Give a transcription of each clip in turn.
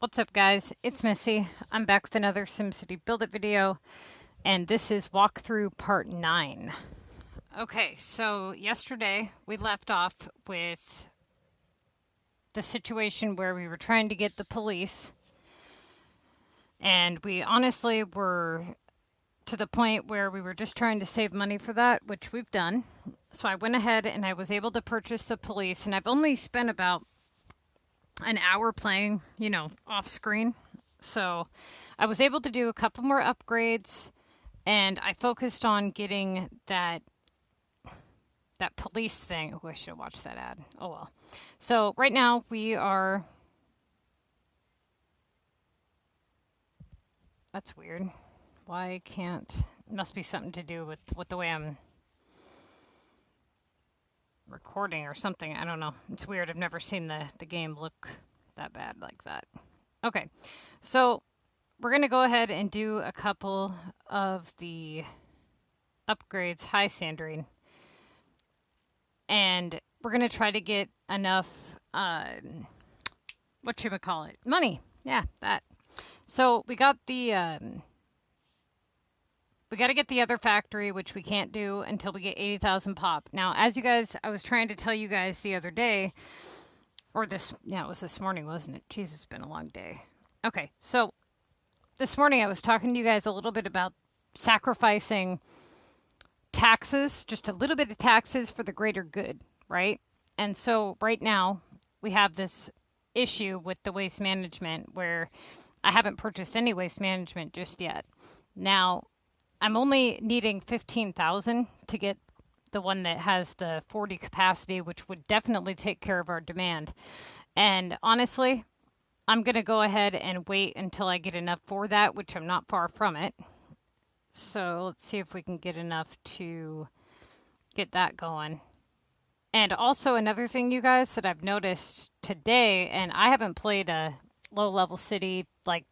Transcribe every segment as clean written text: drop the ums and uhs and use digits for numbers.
What's up, guys? It's Missy. I'm back with another SimCity Build It video, and this is walkthrough part 9. Okay, so yesterday we left off with the situation where we were trying to get the police, and we honestly were to the point where we were just trying to save money for that, which we've done. So I went ahead and I was able to purchase the police, and I've only spent about an hour playing, off screen. So I was able to do a couple more upgrades, and I focused on getting that police thing. Oh, I should have watched that ad. Oh well. So right now we are. That's weird. Why can't? It must be something to do with the way I'm recording or something. I don't know. It's weird. I've never seen the game look that bad like that. Okay, so we're going to go ahead and do a couple of the upgrades. Hi, Sandrine. And we're going to try to get enough, whatchamacallit, money. Yeah, that. So we got the, we got to get the other factory, which we can't do until we get 80,000 pop. Now, as you guys, I was trying to tell you guys the other day, or it was this morning, wasn't it? Jesus, it's been a long day. Okay, so this morning I was talking to you guys a little bit about sacrificing taxes, just a little bit of taxes for the greater good, right? And so right now we have this issue with the waste management where I haven't purchased any waste management just yet. Now, I'm only needing 15,000 to get the one that has the 40 capacity, which would definitely take care of our demand. And honestly, I'm going to go ahead and wait until I get enough for that, which I'm not far from it. So let's see if we can get enough to get that going. And also another thing, you guys, that I've noticed today, and I haven't played a low-level city, like,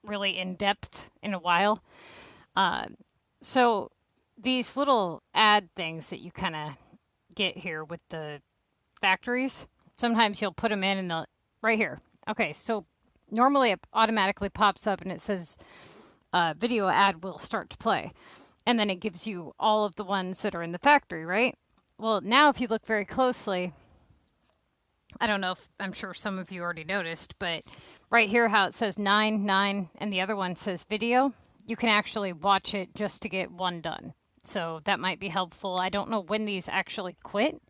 really in-depth in a while. So these little ad things that you kind of get here with the factories, sometimes you'll put them in and they'll, right here. Okay, so normally it automatically pops up and it says video ad will start to play. And then it gives you all of the ones that are in the factory, right? Well, now if you look very closely, I don't know if, I'm sure some of you already noticed, but right here how it says 9, 9, and the other one says video, you can actually watch it just to get one done. So that might be helpful. I don't know when these actually quit.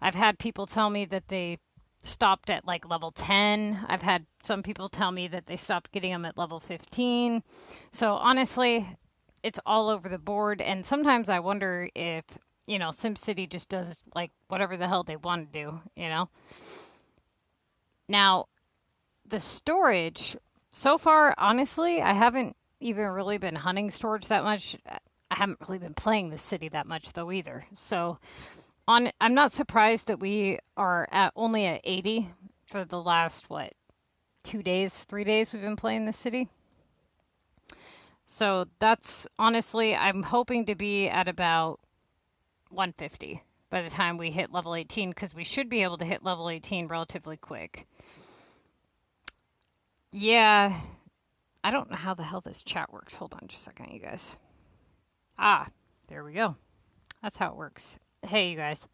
I've had people tell me that they stopped at like level 10. I've had some people tell me that they stopped getting them at level 15. So honestly, it's all over the board. And sometimes I wonder if, SimCity just does like whatever the hell they want to do, Now, the storage, so far, honestly, I haven't even really been hunting storage that much. I haven't really been playing the city that much though either. So I'm not surprised that we are only at 80 for the last 3 days we've been playing the city. So that's honestly, I'm hoping to be at about 150 by the time we hit level 18, because we should be able to hit level 18 relatively quick. Yeah, I don't know how the hell this chat works. Hold on just a second, you guys. Ah, there we go. That's how it works. Hey, you guys.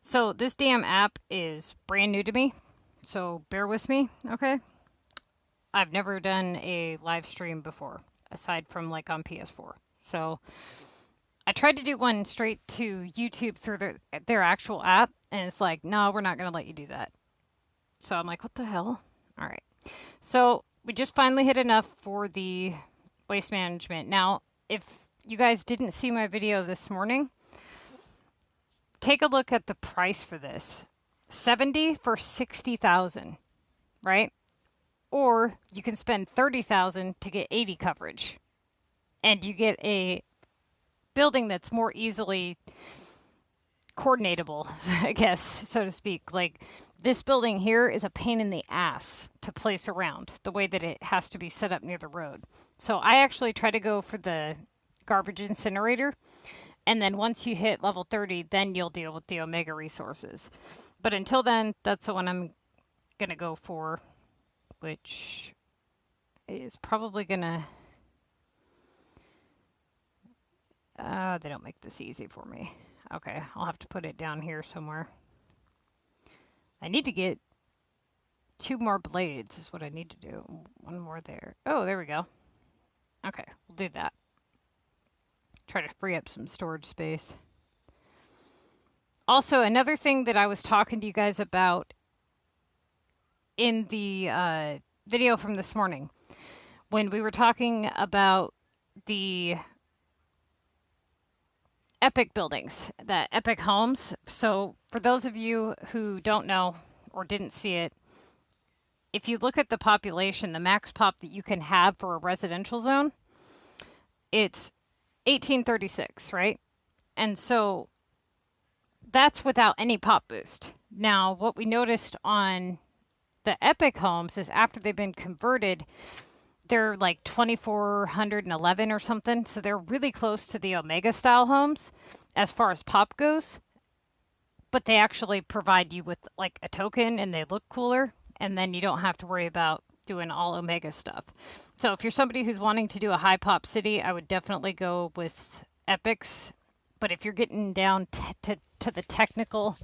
So this damn app is brand new to me, so bear with me, okay? I've never done a live stream before, aside from like on PS4. So I tried to do one straight to YouTube through their actual app, and it's like, no, we're not going to let you do that. So I'm like, what the hell? All right. So we just finally hit enough for the waste management. Now, if you guys didn't see my video this morning, take a look at the price for this. 70 for 60,000, right? Or you can spend 30,000 to get 80 coverage. And you get a building that's more easily coordinatable, I guess, so to speak. Like, this building here is a pain in the ass to place around, the way that it has to be set up near the road. So I actually try to go for the garbage incinerator, and then once you hit level 30, then you'll deal with the Omega resources. But until then, that's the one I'm going to go for which is probably gonna... they don't make this easy for me. Okay, I'll have to put it down here somewhere. I need to get 2 more blades is what I need to do. 1 more there. Oh, there we go. Okay, we'll do that. Try to free up some storage space. Also, another thing that I was talking to you guys about in the video from this morning, when we were talking about the epic buildings, the epic homes. So for those of you who don't know or didn't see it, if you look at the population, the max pop that you can have for a residential zone, it's 1836, right? And so that's without any pop boost. Now, what we noticed on the epic homes is after they've been converted, they're like 2,411 or something. So they're really close to the Omega style homes as far as pop goes. But they actually provide you with like a token and they look cooler. And then you don't have to worry about doing all Omega stuff. So if you're somebody who's wanting to do a high pop city, I would definitely go with epics. But if you're getting down to the technical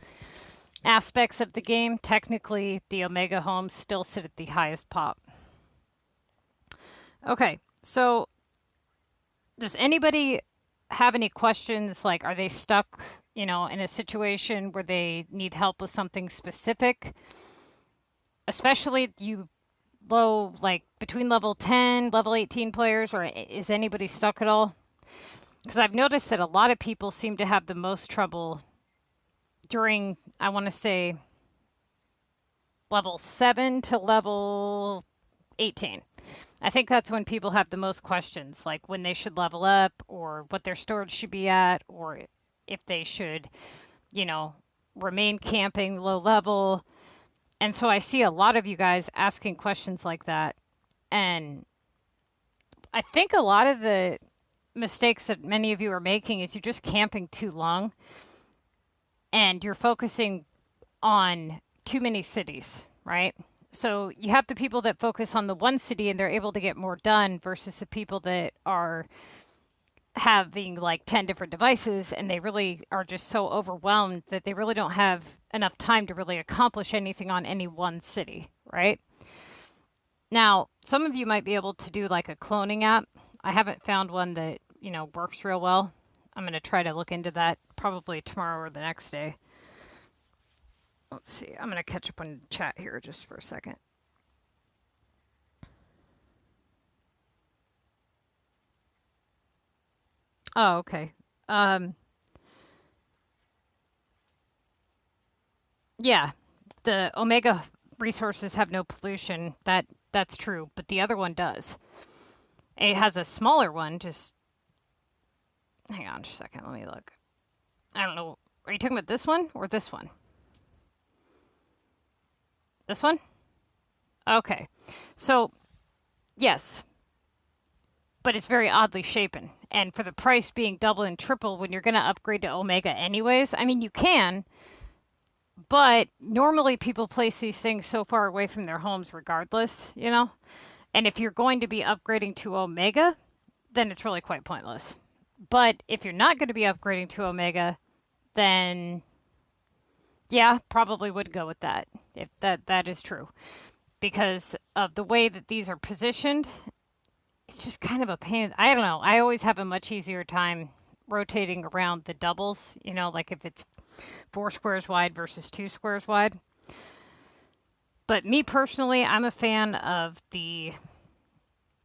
aspects of the game, technically the Omega homes still sit at the highest pop. Okay, so does anybody have any questions? Like, are they stuck, in a situation where they need help with something specific? Especially you low, like between level 10, level 18 players, or is anybody stuck at all? Because I've noticed that a lot of people seem to have the most trouble during, I want to say, level 7 to level 18. I think that's when people have the most questions, like when they should level up, or what their storage should be at, or if they should, remain camping low level. And so I see a lot of you guys asking questions like that. And I think a lot of the mistakes that many of you are making is you're just camping too long. And you're focusing on too many cities, right? So you have the people that focus on the one city and they're able to get more done versus the people that are having like 10 different devices and they really are just so overwhelmed that they really don't have enough time to really accomplish anything on any one city, right? Now, some of you might be able to do like a cloning app. I haven't found one that, works real well. I'm going to try to look into that probably tomorrow or the next day. Let's see. I'm going to catch up on chat here just for a second. Oh, okay. Yeah, the Omega resources have no pollution. That's true, but the other one does. It has a smaller one. Just hang on just a second. Let me look. I don't know. Are you talking about this one or this one? This one? Okay. So, yes. But it's very oddly shapen. And for the price being double and triple when you're going to upgrade to Omega anyways, I mean, you can. But normally people place these things so far away from their homes regardless, And if you're going to be upgrading to Omega, then it's really quite pointless. But if you're not going to be upgrading to Omega, then yeah, probably would go with that, if that is true. Because of the way that these are positioned, it's just kind of a pain. I don't know. I always have a much easier time rotating around the doubles, like if it's 4 squares wide versus 2 squares wide. But me personally, I'm a fan of the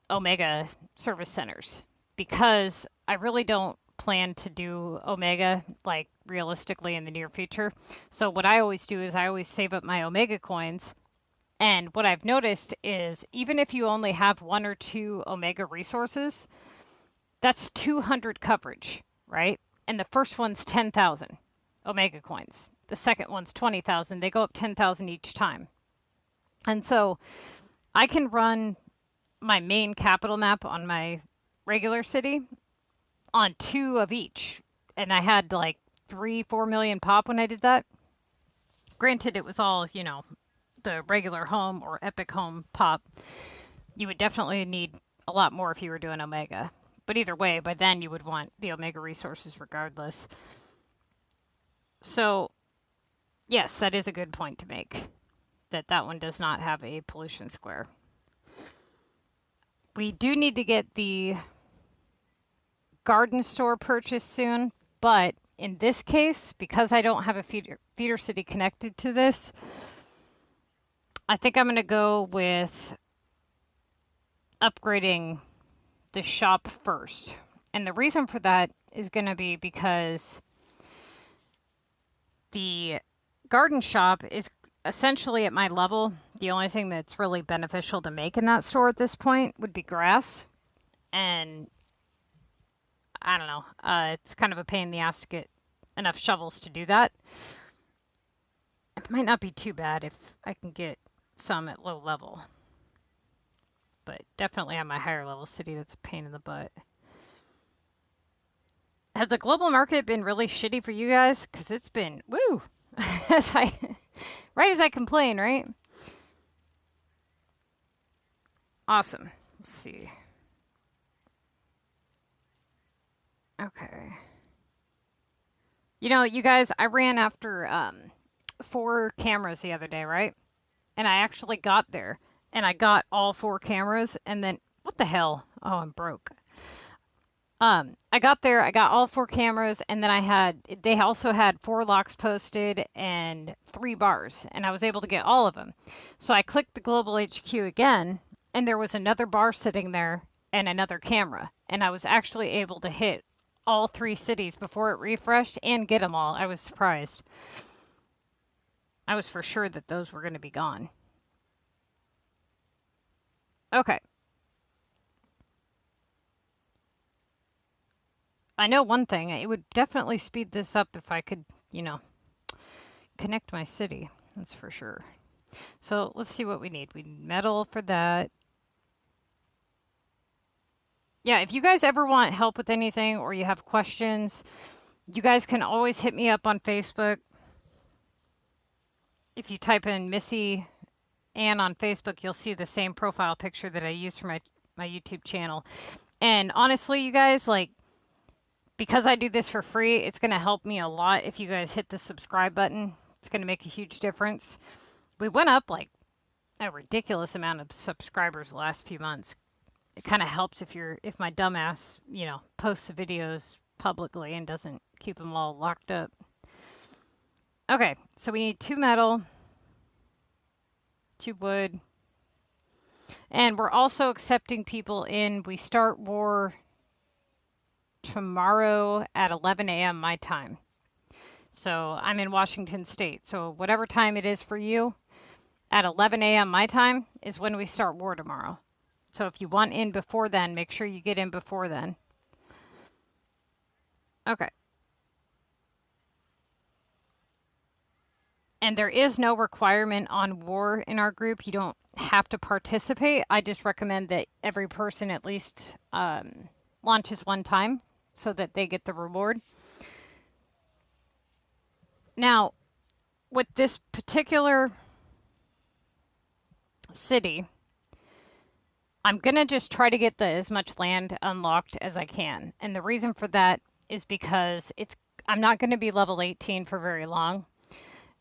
Omega service centers because I really don't plan to do Omega like realistically in the near future. So what I always do is I always save up my Omega coins. And what I've noticed is even if you only have 1 or 2 Omega resources, that's 200 coverage, right? And the first one's 10,000 Omega coins. The second one's 20,000. They go up 10,000 each time. And so I can run my main capital map on my regular city on 2 of each. And I had like 3-4 million pop when I did that. Granted, it was all, the regular home or epic home pop, you would definitely need a lot more if you were doing Omega. But either way, by then you would want the Omega resources regardless. So, yes, that is a good point to make, that one does not have a pollution square. We do need to get the garden store purchased soon, but in this case, because I don't have a feeder city connected to this, I think I'm going to go with upgrading the shop first. And the reason for that is going to be because the garden shop is essentially at my level. The only thing that's really beneficial to make in that store at this point would be grass. And I don't know, it's kind of a pain in the ass to get enough shovels to do that. It might not be too bad if I can get some at low level. But definitely on my higher level city, that's a pain in the butt. Has the global market been really shitty for you guys? Because it's been, woo! Right as I complain, right? Awesome. Let's see. Okay. You know, you guys, I ran after 4 cameras the other day, right? And I actually got there. And I got all 4 cameras. And then, what the hell? Oh, I'm broke. I got there, I got all 4 cameras, and then they also had 4 locks posted and 3 bars, and I was able to get all of them. So I clicked the Global HQ again, and there was another bar sitting there and another camera, and I was actually able to hit all 3 cities before it refreshed and get them all. I was surprised. I was for sure that those were going to be gone. Okay. I know one thing, it would definitely speed this up if I could, connect my city. That's for sure. So let's see what we need. We need metal for that. Yeah, if you guys ever want help with anything or you have questions, you guys can always hit me up on Facebook. If you type in MissyAnne on Facebook, you'll see the same profile picture that I use for my YouTube channel. And honestly, you guys, because I do this for free, it's going to help me a lot if you guys hit the subscribe button. It's going to make a huge difference. We went up a ridiculous amount of subscribers the last few months. It kind of helps if my dumbass, posts the videos publicly and doesn't keep them all locked up. Okay, so we need 2 metal, 2 wood, and we're also accepting people in. We start war tomorrow at 11 a.m. my time. So I'm in Washington State. So whatever time it is for you, at 11 a.m. my time is when we start war tomorrow. So if you want in before then, make sure you get in before then. Okay. And there is no requirement on war in our group. You don't have to participate. I just recommend that every person at least launches one time, so that they get the reward. Now, with this particular city, I'm going to just try to get as much land unlocked as I can. And the reason for that is because I'm not going to be level 18 for very long.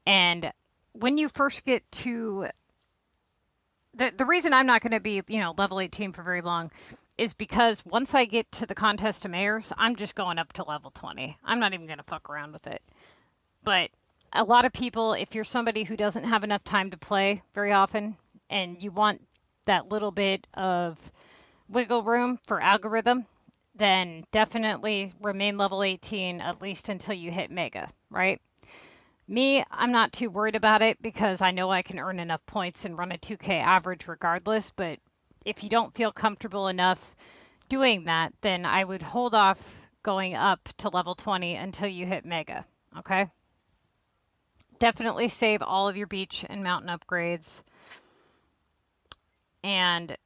And when you first get to... The reason I'm not going to be, level 18 for very long is because once I get to the contest of mayors, I'm just going up to level 20. I'm not even going to fuck around with it. But a lot of people, if you're somebody who doesn't have enough time to play very often, and you want that little bit of wiggle room for algorithm, then definitely remain level 18, at least until you hit Mega, right? Me, I'm not too worried about it because I know I can earn enough points and run a 2K average regardless, but if you don't feel comfortable enough doing that, then I would hold off going up to level 20 until you hit Mega, okay? Definitely save all of your beach and mountain upgrades. And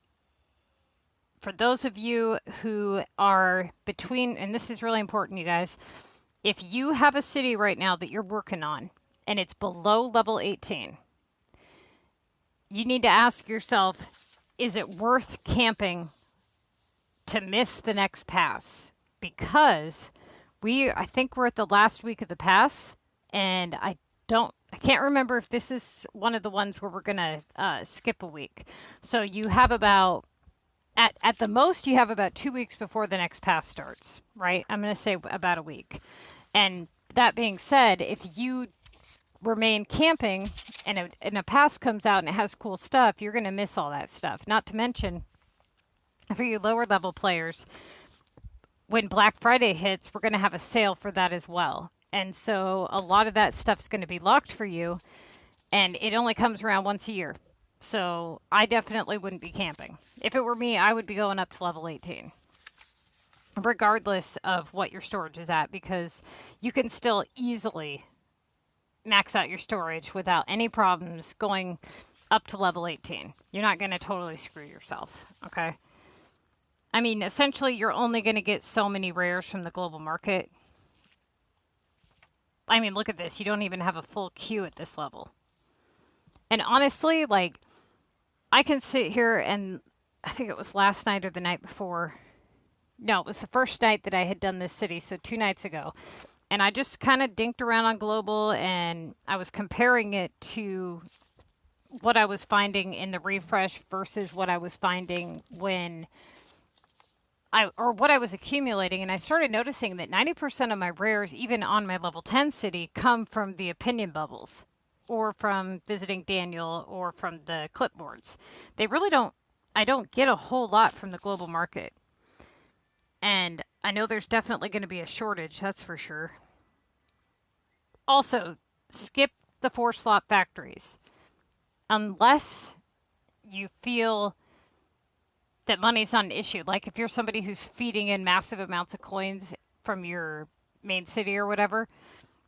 for those of you who are between, and this is really important, you guys, if you have a city right now that you're working on and it's below level 18, you need to ask yourself, is it worth camping to miss the next pass? Because I think we're at the last week of the pass, and I can't remember if this is one of the ones where we're gonna skip a week. So you have about at the most you have about 2 weeks before the next pass starts, right? I'm gonna say about a week. And that being said, if you remain camping and a pass comes out and it has cool stuff, you're gonna miss all that stuff. Not to mention, for you lower level players, when Black Friday hits, we're gonna have a sale for that as well. And so a lot of that stuff's going to be locked for you, and it only comes around once a year. So I definitely wouldn't be camping. If it were me, I would be going up to level 18, regardless of what your storage is at, because you can still easily max out your storage without any problems going up to level 18. You're not going to totally screw yourself, okay? I mean, essentially, you're only going to get so many rares from the global market. I mean, look at this. You don't even have a full queue at this level. And honestly, like, I can sit here and I think it was last night or the night before. No, it was the first night that I had done this city, so 2 nights ago. And I just kind of dinked around on global, and I was comparing it to what I was finding in the refresh versus what I was finding when what I was accumulating, and I started noticing that 90% of my rares, even on my level 10 city, come from the opinion bubbles, or from visiting Daniel, or from the clipboards. They really don't, I don't get a whole lot from the global market. And I know there's definitely going to be a shortage, that's for sure. Also, skip the 4-slot factories. Unless you feel that money's not an issue. Like if you're somebody who's feeding in massive amounts of coins from your main city or whatever,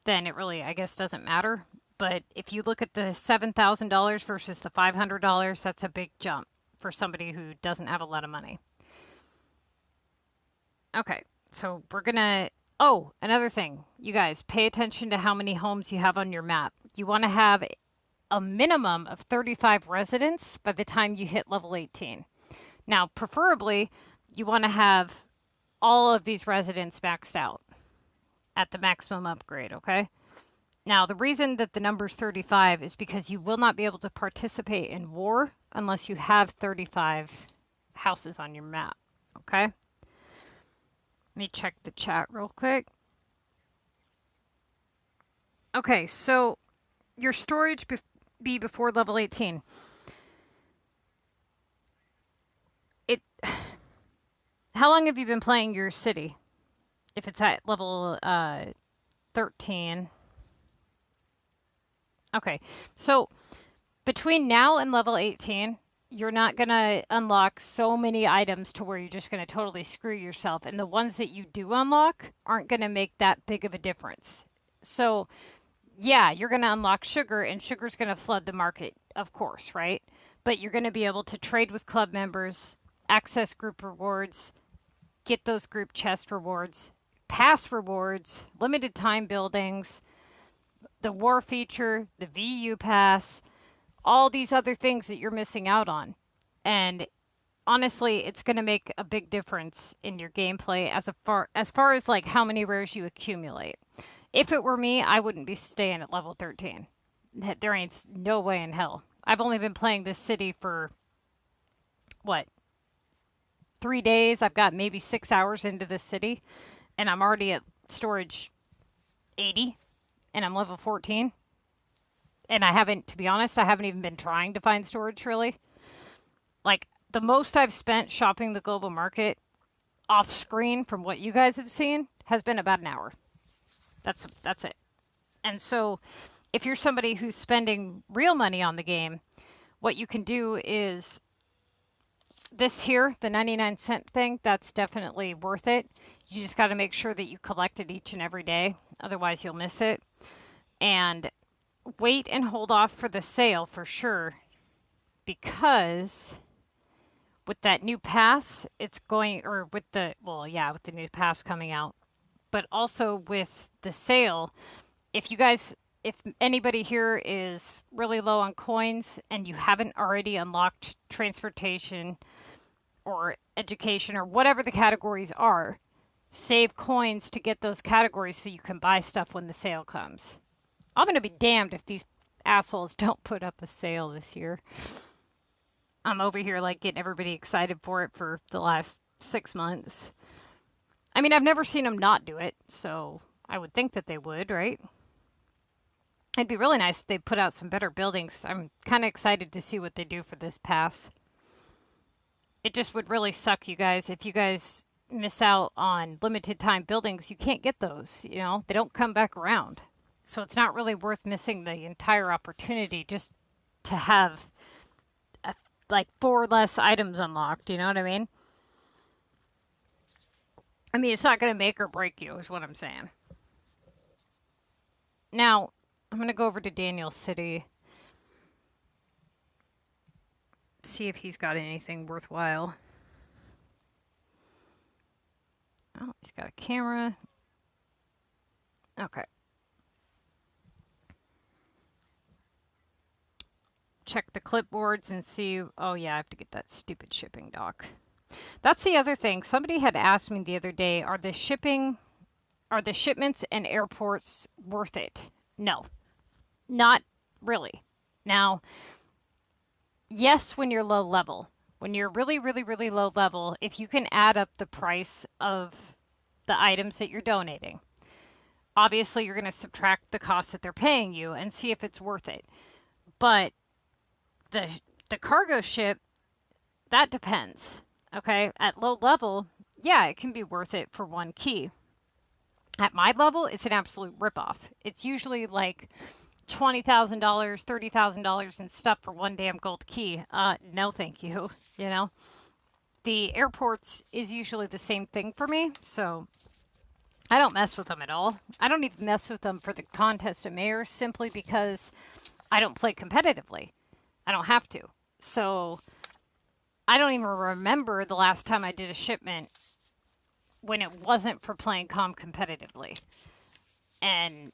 then it really, I guess, doesn't matter. But if you look at the $7,000 versus the $500, that's a big jump for somebody who doesn't have a lot of money. Okay, so we're gonna... Oh, another thing. You guys, pay attention to how many homes you have on your map. You want to have a minimum of 35 residents by the time you hit level 18. Now, preferably, you want to have all of these residents maxed out at the maximum upgrade, okay? Now, the reason that the number's 35 is because you will not be able to participate in war unless you have 35 houses on your map, okay? Let me check the chat real quick. Okay, so your storage be before level 18. How long have you been playing your city? If it's at level 13. Okay, so between now and level 18, you're not going to unlock so many items to where you're just going to totally screw yourself. And the ones that you do unlock aren't going to make that big of a difference. So, yeah, you're going to unlock sugar, and sugar's going to flood the market, of course, right? But you're going to be able to trade with club members, access group rewards, get those group chest rewards, pass rewards, limited time buildings, the war feature, the VU pass, all these other things that you're missing out on. And honestly, it's going to make a big difference in your gameplay as far as like how many rares you accumulate. If it were me, I wouldn't be staying at level 13. There ain't no way in hell. I've only been playing this city for, what, 3 days? I've got maybe 6 hours into this city, and I'm already at storage 80, and I'm level 14. And I haven't, to be honest, I haven't even been trying to find storage, really. Like, the most I've spent shopping the global market off screen from what you guys have seen has been about an hour. That's it. And so, if you're somebody who's spending real money on the game, what you can do is this here, the 99-cent thing, that's definitely worth it. You just got to make sure that you collect it each and every day. Otherwise, you'll miss it. And wait and hold off for the sale for sure. Because with that new pass, it's going, or with the, well, yeah, with the new pass coming out. But also with the sale, if you guys if anybody here is really low on coins and you haven't already unlocked transportation or education or whatever the categories are, save coins to get those categories so you can buy stuff when the sale comes. I'm going to be damned if these assholes don't put up a sale this year. I'm over here like getting everybody excited for it for the last 6 months. I mean, I've never seen them not do it, so I would think that they would, right? It'd be really nice if they put out some better buildings. I'm kind of excited to see what they do for this pass. It just would really suck, you guys, if you guys miss out on limited time buildings. You can't get those, you know? They don't come back around. So it's not really worth missing the entire opportunity just to have like 4 less items unlocked, you know what I mean? I mean, it's not going to make or break you, is what I'm saying. Now, I'm going to go over to Daniel City. See if he's got anything worthwhile. Oh, he's got a camera. Okay. Check the clipboards and see. Oh, yeah, I have to get that stupid shipping dock. That's the other thing. Somebody had asked me the other day, are the shipments and airports worth it? No, not really. Now, yes, when you're low level. When you're really, really, really low level, if you can add up the price of the items that you're donating, obviously you're going to subtract the cost that they're paying you and see if it's worth it. But the cargo ship, that depends. Okay, at low level, yeah, it can be worth it for 1 key. At my level, it's an absolute ripoff. It's usually like $20,000, $30,000 in stuff for 1 damn gold key. No, thank you. You know, the airports is usually the same thing for me, so I don't mess with them at all. I don't even mess with them for the contest of mayors simply because I don't play competitively. I don't have to. So I don't even remember the last time I did a shipment when it wasn't for playing competitively. And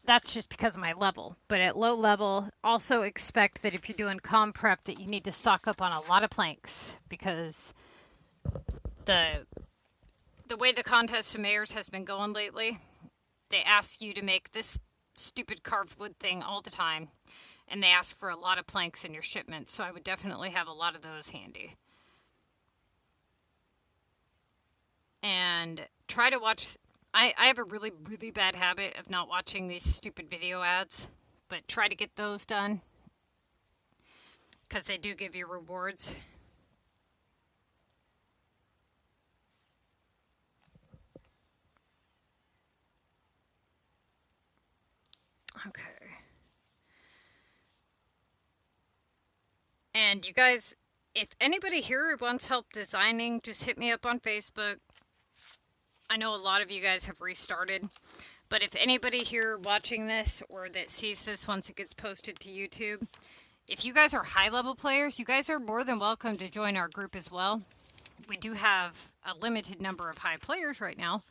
that's just because of my level. But at low level, also expect that if you're doing prep that you need to stock up on a lot of planks, because the way the contest of mayors has been going lately, they ask you to make this stupid carved wood thing all the time, and they ask for a lot of planks in your shipment, so I would definitely have a lot of those handy. And try to watch. I have a really, really bad habit of not watching these stupid video ads, but try to get those done, because they do give you rewards. Okay. And you guys, if anybody here wants help designing, just hit me up on Facebook. I know a lot of you guys have restarted, but if anybody here watching this or that sees this once it gets posted to YouTube, if you guys are high-level players, you guys are more than welcome to join our group as well. We do have a limited number of high players right now,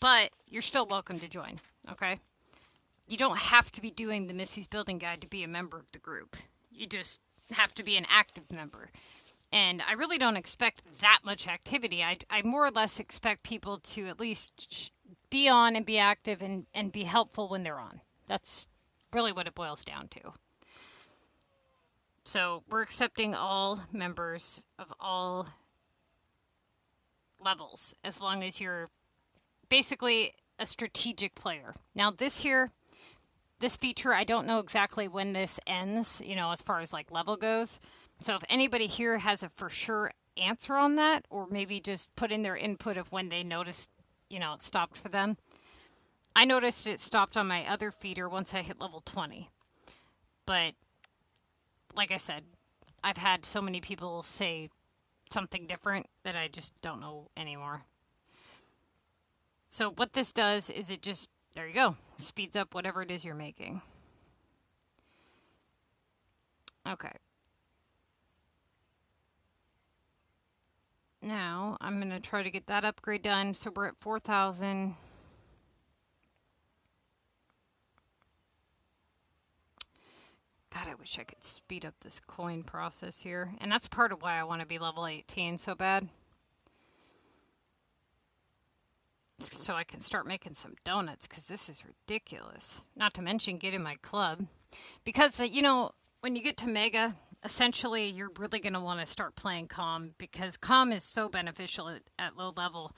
but you're still welcome to join, okay? You don't have to be doing the Missy's Building Guide to be a member of the group. You just have to be an active member. And I really don't expect that much activity. I more or less expect people to at least be on and be active and be helpful when they're on. That's really what it boils down to. So we're accepting all members of all levels, as long as you're basically a strategic player. Now this feature, I don't know exactly when this ends, as far as like level goes. So if anybody here has a for sure answer on that, or maybe just put in their input of when they noticed, it stopped for them. I noticed it stopped on my other feeder once I hit level 20. But like I said, I've had so many people say something different that I just don't know anymore. So what this does is it just, there you go, speeds up whatever it is you're making. Okay. Now, I'm going to try to get that upgrade done. So we're at 4,000. wish I could speed up this coin process here. And that's part of why I want to be level 18 so bad. So I can start making some donuts, because this is ridiculous. Not to mention getting my club. Because, you know, when you get to Mega, essentially you're really going to want to start playing Calm, because Calm is so beneficial at low level.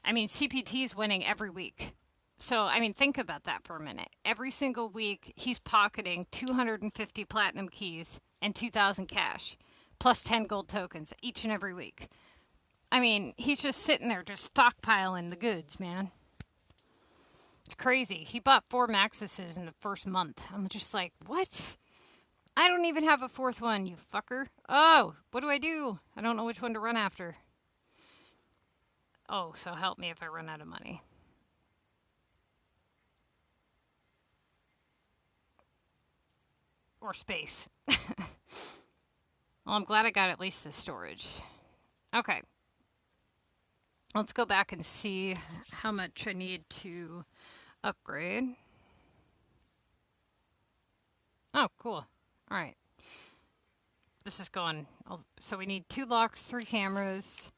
I mean, CPT's winning every week. So, I mean, think about that for a minute. Every single week, he's pocketing 250 platinum keys and 2,000 cash, plus 10 gold tokens each and every week. I mean, he's just sitting there just stockpiling the goods, man. It's crazy. He bought 4 Maxuses in the first month. I'm just like, what? I don't even have a 4th one, you fucker. Oh, what do? I don't know which one to run after. Oh, so help me if I run out of money. Or space. Well, I'm glad I got at least the storage. Okay. Let's go back and see how much I need to upgrade. Oh, cool. All right. This is going. So we need 2 locks, 3 cameras.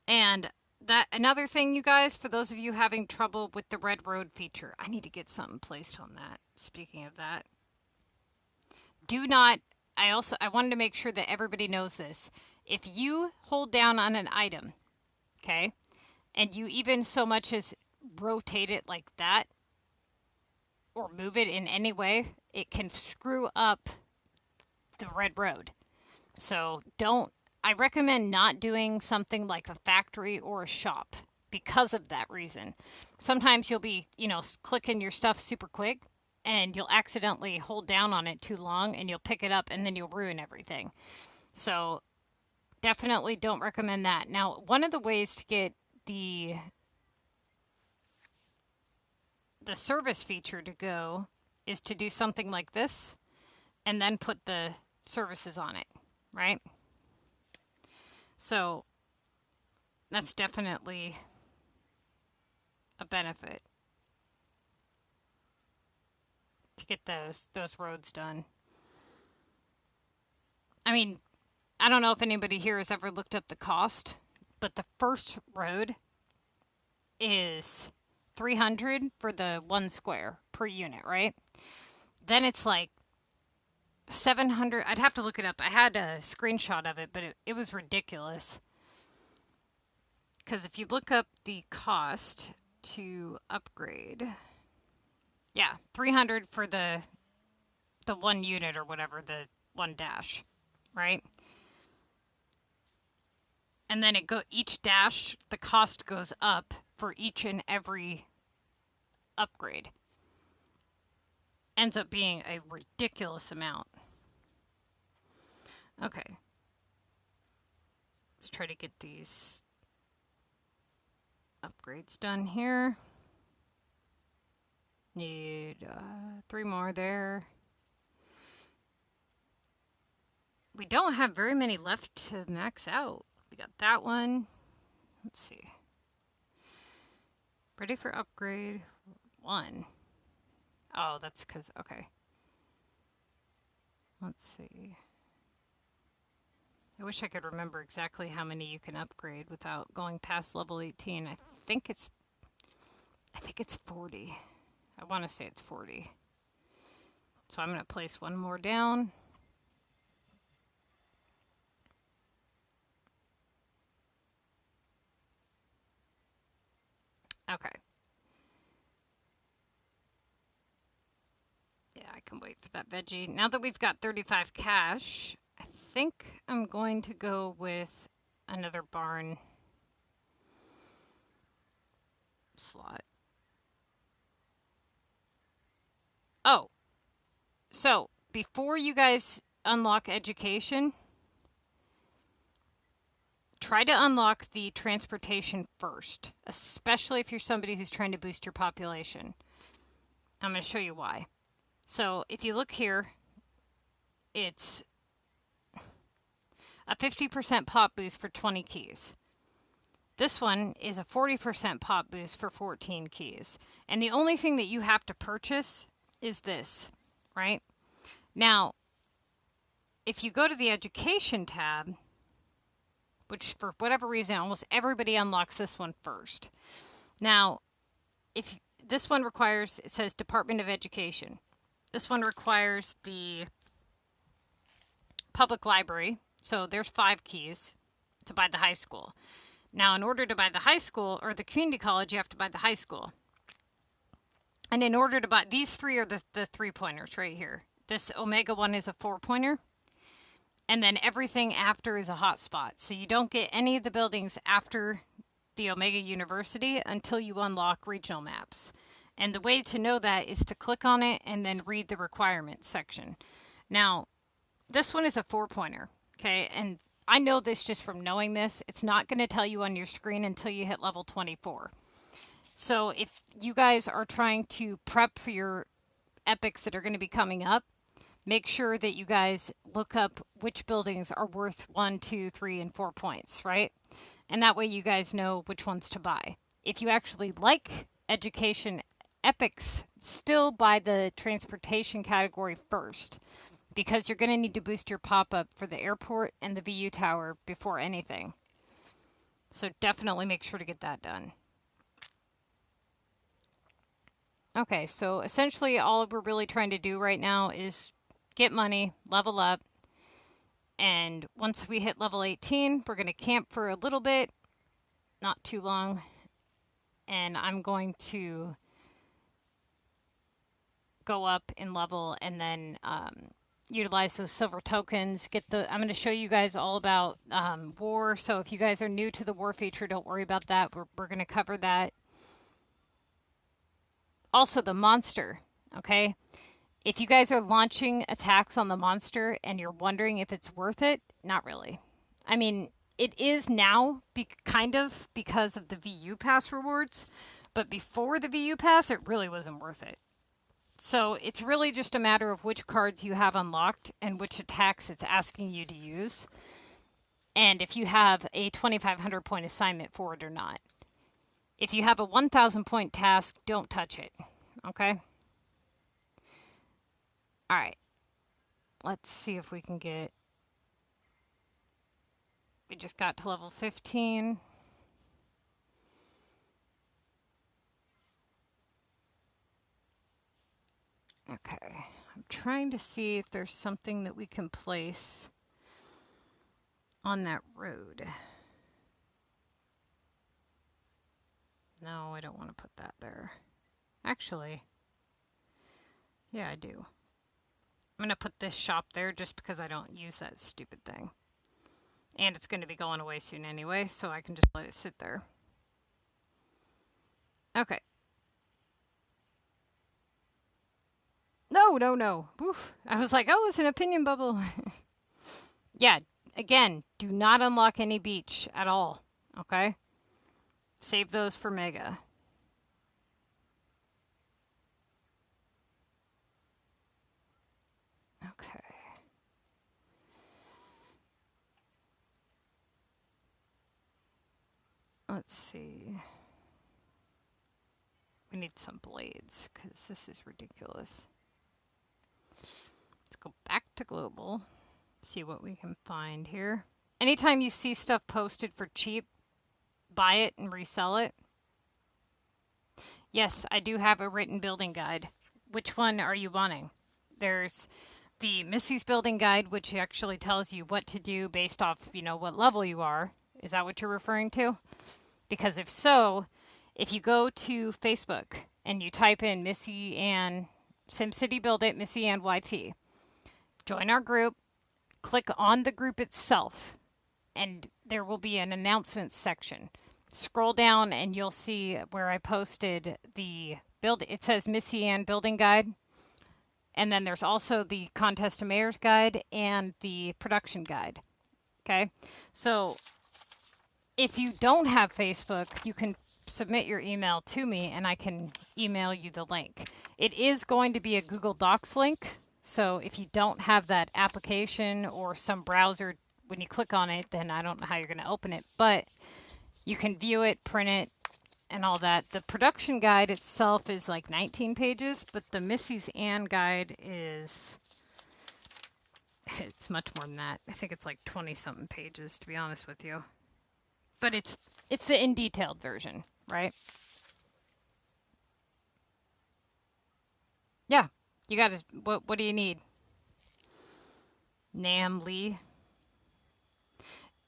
And that another thing, you guys, for those of you having trouble with the red road feature, I need to get something placed on that. Speaking of that, do not. I wanted to make sure that everybody knows this. If you hold down on an item, okay, and you even so much as rotate it like that, or move it in any way, it can screw up the red road. So I recommend not doing something like a factory or a shop because of that reason. Sometimes you'll be, clicking your stuff super quick, and you'll accidentally hold down on it too long, and you'll pick it up, and then you'll ruin everything. So definitely don't recommend that. Now, one of the ways to get the service feature to go is to do something like this, and then put the services on it, right? So that's definitely a benefit to get those roads done. I mean, I don't know if anybody here has ever looked up the cost, but the first road is 300 for the 1 square per unit, right? Then it's like 700. I'd have to look it up. I had a screenshot of it, but it was ridiculous. Because if you look up the cost to upgrade, yeah, 300 for the 1 unit or whatever, the 1 dash, right? And then each dash, the cost goes up for each and every upgrade. Ends up being a ridiculous amount. Okay. Let's try to get these upgrades done here. Need 3 more there. We don't have very many left to max out. We got that one. Let's see. Ready for upgrade 1. Oh, that's because, okay. Let's see. I wish I could remember exactly how many you can upgrade without going past level 18. I think it's 40. I want to say it's 40. So I'm going to place 1 more down. Okay. Yeah, I can wait for that veggie. Now that we've got 35 cash, I think I'm going to go with another barn slot. Oh, so before you guys unlock education, try to unlock the transportation first, especially if you're somebody who's trying to boost your population. I'm going to show you why. So if you look here, it's a 50% pop boost for 20 keys. This one is a 40% pop boost for 14 keys. And the only thing that you have to purchase is this, right? Now, if you go to the Education tab, which for whatever reason, almost everybody unlocks this one first. Now, if this one requires, it says Department of Education. This one requires the public library. So there's 5 keys to buy the high school. Now, in order to buy the high school or the community college, you have to buy the high school. And in order to buy, these 3 are the 3-pointers right here. This Omega one is a 4-pointer. And then everything after is a hotspot. So you don't get any of the buildings after the Omega University until you unlock regional maps. And the way to know that is to click on it and then read the requirements section. Now, this one is a 4-pointer, okay? And I know this just from knowing this. It's not going to tell you on your screen until you hit level 24. So if you guys are trying to prep for your epics that are going to be coming up, make sure that you guys look up which buildings are worth 1, 2, 3, and 4 points, right? And that way you guys know which ones to buy. If you actually like education epics, still buy the transportation category first, because you're going to need to boost your pop-up for the airport and the VU tower before anything. So definitely make sure to get that done. Okay, so essentially all we're really trying to do right now is get money, level up, and once we hit level 18, we're going to camp for a little bit, not too long, and I'm going to go up in level and then utilize those silver tokens. I'm going to show you guys all about war, so if you guys are new to the war feature, don't worry about that. We're going to cover that. Also, the monster, okay? If you guys are launching attacks on the monster and you're wondering if it's worth it, not really. I mean, it is now, kind of, because of the VU Pass rewards, but before the VU Pass, it really wasn't worth it. So it's really just a matter of which cards you have unlocked and which attacks it's asking you to use, and if you have a 2,500 point assignment for it or not. If you have a 1,000 point task, don't touch it, okay? All right, let's see if we can get, we just got to level 15. Okay, I'm trying to see if there's something that we can place on that road. No, I don't want to put that there. Actually, yeah, I do. I'm going to put this shop there just because I don't use that stupid thing. And it's going to be going away soon anyway, so I can just let it sit there. Okay. No. Oof. I was like, oh, it's an opinion bubble. Yeah, again, do not unlock any beach at all, okay? Save those for Mega. Okay. Let's see. We need some blades, because this is ridiculous. Let's go back to global, see what we can find here. Anytime you see stuff posted for cheap, buy it and resell it. Yes, I do have a written building guide. Which one are you wanting? There's the Missy's Building Guide, which actually tells you what to do based off, what level you are. Is that what you're referring to? Because if so, if you go to Facebook and you type in MissyAnne, SimCity Build it, MissyAnneTTVYT, join our group, click on the group itself, and there will be an announcements section. Scroll down and you'll see where I posted the build. It says MissyanneTTVYT Building Guide. And then there's also the Contest to Mayor's Guide and the Production Guide. Okay? So if you don't have Facebook, you can submit your email to me and I can email you the link. It is going to be a Google Docs link. So if you don't have that application or some browser, when you click on it, then I don't know how you're going to open it. But you can view it, print it, and all that. The production guide itself is like 19 pages, but the MissyAnne guide is It's much more than that. I think it's like 20-something pages, to be honest with you. But it's the in detailed version, right? Yeah. You got to, what do you need? Lee.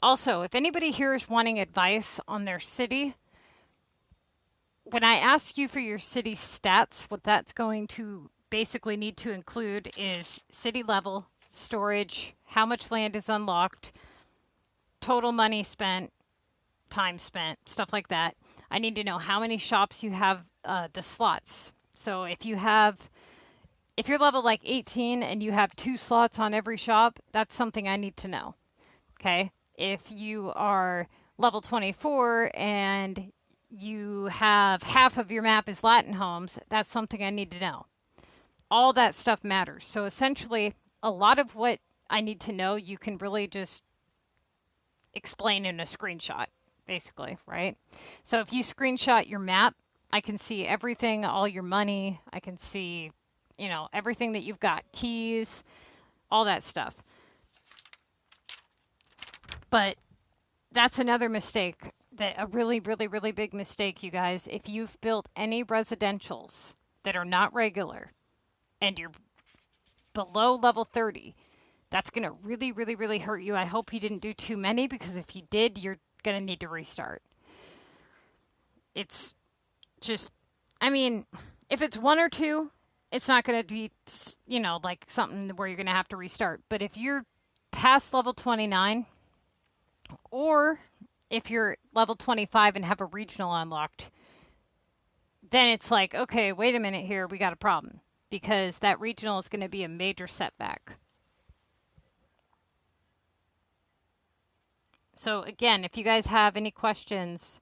Also, if anybody here is wanting advice on their city, when I ask you for your city stats, what that's going to basically need to include is city level, storage, how much land is unlocked, total money spent, time spent, stuff like that. I need to know how many shops you have, the slots. So if you're level like 18 and you have 2 slots on every shop, that's something I need to know. Okay? If you are level 24 and you have half of your map is Latin homes, that's something I need to know. All that stuff matters. So essentially, a lot of what I need to know, you can really just explain in a screenshot, basically, right? So if you screenshot your map, I can see everything, all your money. I can see, everything that you've got, keys, all that stuff. But that's another mistake, that a really, really, really big mistake, you guys. If you've built any residentials that are not regular and you're below level 30, that's going to really, really, really hurt you. I hope you didn't do too many, because if you did, you're going to need to restart. It's just, if it's 1 or 2, it's not going to be, like something where you're going to have to restart. But if you're past level 29, or if you're level 25 and have a regional unlocked, then it's like, okay, wait a minute here, we got a problem, because that regional is going to be a major setback. So again, if you guys have any questions,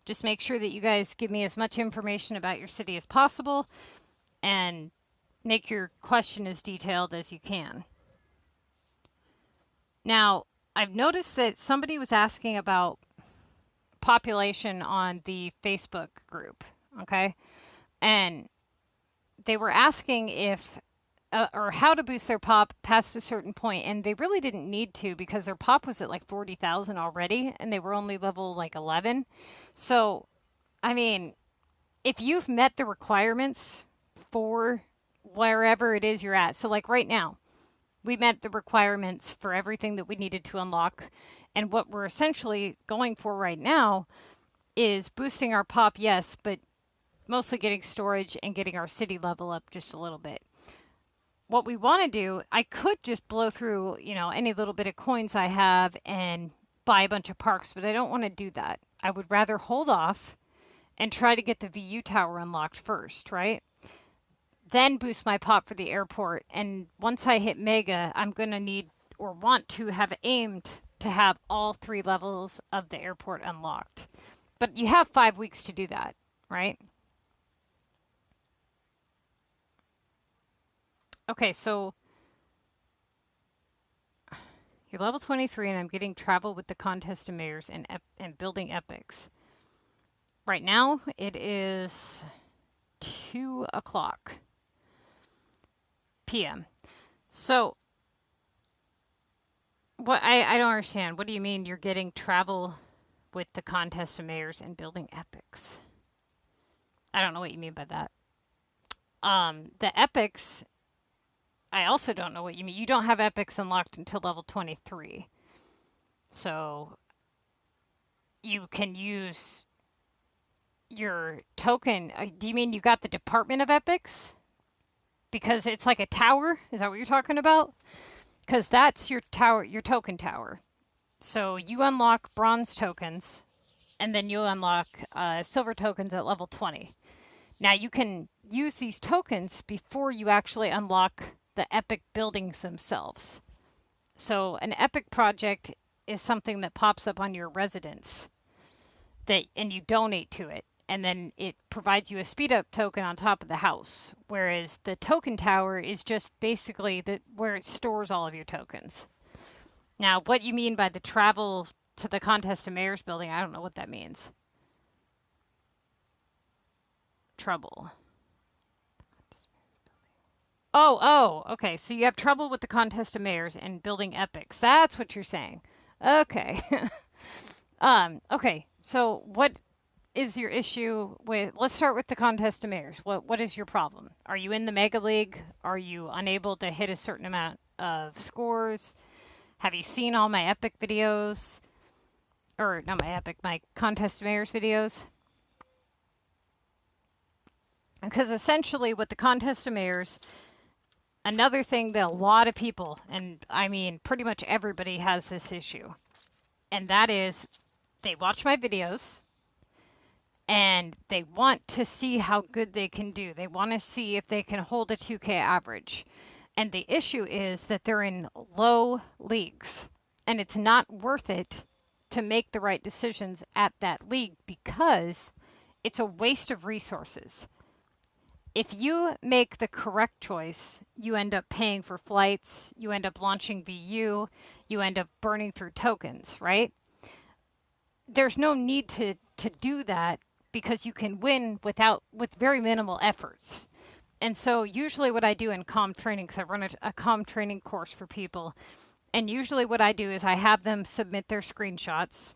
just make sure that you guys give me as much information about your city as possible and make your question as detailed as you can. Now, I've noticed that somebody was asking about population on the Facebook group, okay? And they were asking if, or how to boost their pop past a certain point, and they really didn't need to, because their pop was at like 40,000 already, and they were only level like 11. So, if you've met the requirements for wherever it is you're at, so like right now, we met the requirements for everything that we needed to unlock. And what we're essentially going for right now is boosting our pop, yes, but mostly getting storage and getting our city level up just a little bit. What we want to do, I could just blow through, any little bit of coins I have and buy a bunch of parks, but I don't want to do that. I would rather hold off and try to get the VU tower unlocked first, right? Then boost my pop for the airport. And once I hit Mega, I'm going to need, or want to have aimed to have all 3 levels of the airport unlocked. But you have 5 weeks to do that, right? Okay, so you're level 23 and I'm getting travel with the contest of mayors and building epics. Right now, it is 2 o'clock p.m. So, what I don't understand. What do you mean you're getting travel with the contest of mayors and building epics? I don't know what you mean by that. The epics, I also don't know what you mean. You don't have epics unlocked until level 23. So, you can use your token. Do you mean you got the Department of Epics? Because it's like a tower? Is that what you're talking about? Because that's your tower, your token tower. So you unlock bronze tokens, and then you'll unlock silver tokens at level 20. Now you can use these tokens before you actually unlock the epic buildings themselves. So an epic project is something that pops up on your residence, and you donate to it. And then it provides you a speed up token on top of the house. Whereas the token tower is just basically where it stores all of your tokens. Now, what you mean by the travel to the contest of mayors building, I don't know what that means. Trouble. Okay. So you have trouble with the contest of mayors and building epics. That's what you're saying. Okay. Okay. So what is your issue with, let's start with the contest of mayors. What is your problem? Are you in the Mega League? Are you unable to hit a certain amount of scores? Have you seen all my epic videos? Or not my epic, my contest of mayors videos? Because essentially with the contest of mayors, another thing that a lot of people, and I mean pretty much everybody has this issue, and that is they watch my videos and they want to see how good they can do. They want to see if they can hold a 2K average. And the issue is that they're in low leagues, and it's not worth it to make the right decisions at that league because it's a waste of resources. If you make the correct choice, you end up paying for flights, you end up launching VU, you end up burning through tokens, right? There's no need to do that because you can win with very minimal efforts. And so usually what I do in comm training, because I run a comm training course for people, and usually what I do is I have them submit their screenshots.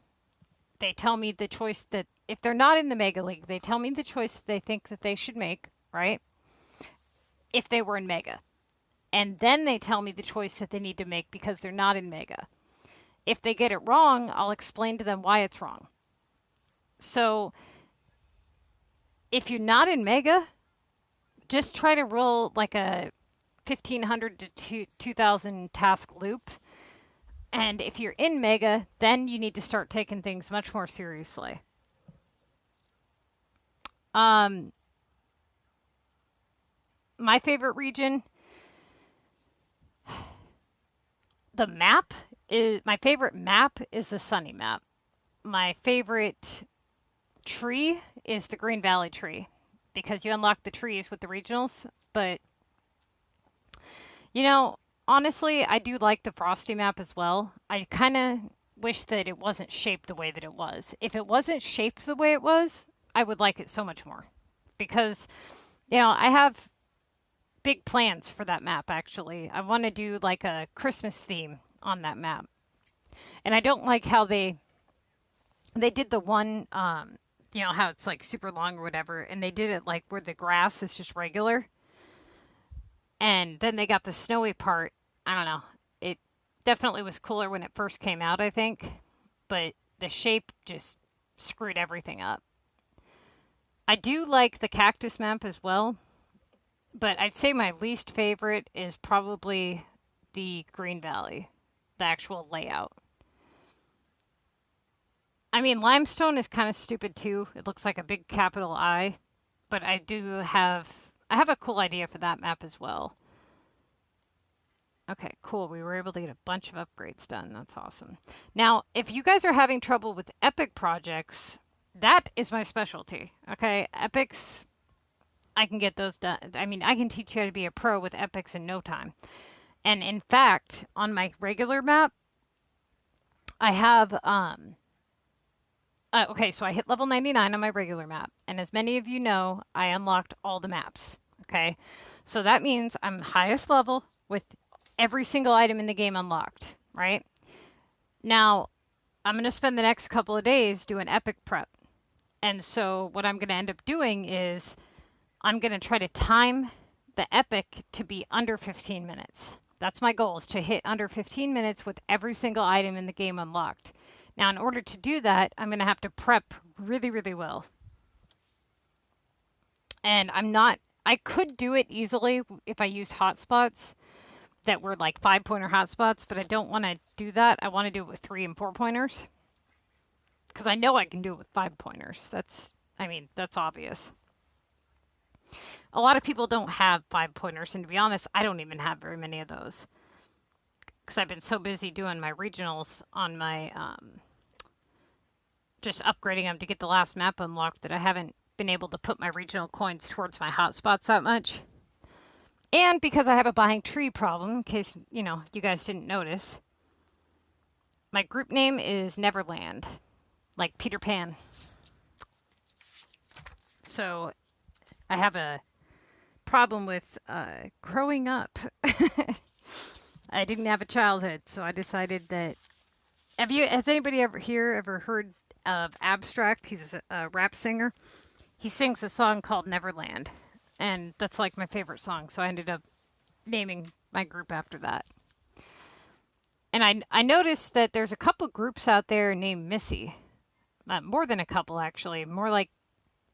They tell me the choice that, if they're not in the Mega League, they tell me the choice that they think that they should make, right? If they were in Mega. And then they tell me the choice that they need to make because they're not in Mega. If they get it wrong, I'll explain to them why it's wrong. So if you're not in Mega, just try to roll like a 1,500 to 2,000 task loop. And if you're in Mega, then you need to start taking things much more seriously. My favorite region, my favorite map is the Sunny map. My favorite tree is the Green Valley tree because you unlock the trees with the regionals. But, honestly, I do like the Frosty map as well. I kind of wish that it wasn't shaped the way that it was. If it wasn't shaped the way it was, I would like it so much more. Because, I have big plans for that map, actually. I want to do like a Christmas theme on that map. And I don't like how they did the one, how it's like super long or whatever, and they did it like where the grass is just regular. And then they got the snowy part. I don't know. It definitely was cooler when it first came out, I think. But the shape just screwed everything up. I do like the cactus map as well. But I'd say my least favorite is probably the Green Valley. The actual layout. I mean, limestone is kind of stupid too. It looks like a big capital I. But I have a cool idea for that map as well. Okay, cool. We were able to get a bunch of upgrades done. That's awesome. Now, if you guys are having trouble with epic projects, that is my specialty. Okay, epics, I can get those done. I mean, I can teach you how to be a pro with epics in no time. And in fact, on my regular map, I have, okay, so I hit level 99 on my regular map. And as many of you know, I unlocked all the maps. Okay, so that means I'm highest level with every single item in the game unlocked, right? Now, I'm going to spend the next couple of days doing epic prep. And so what I'm going to end up doing is I'm going to try to time the epic to be under 15 minutes. That's my goal, is to hit under 15 minutes with every single item in the game unlocked. Now, in order to do that, I'm going to have to prep really, really well. And I could do it easily if I used hotspots that were like 5-pointer hotspots, but I don't want to do that. I want to do it with 3 and 4 pointers. Because I know I can do it with 5 pointers. That's obvious. A lot of people don't have 5 pointers, and to be honest, I don't even have very many of those. Because I've been so busy doing my regionals on my, just upgrading them to get the last map unlocked, that I haven't been able to put my regional coins towards my hotspots that much. And because I have a buying tree problem, in case, you guys didn't notice. My group name is Neverland. Like Peter Pan. So, I have a problem with growing up. I didn't have a childhood, so I decided that. Has anybody ever heard of Abstract? He's a rap singer. He sings a song called Neverland, and that's like my favorite song. So I ended up naming my group after that. And I noticed that there's a couple groups out there named Missy. More than a couple, actually. More like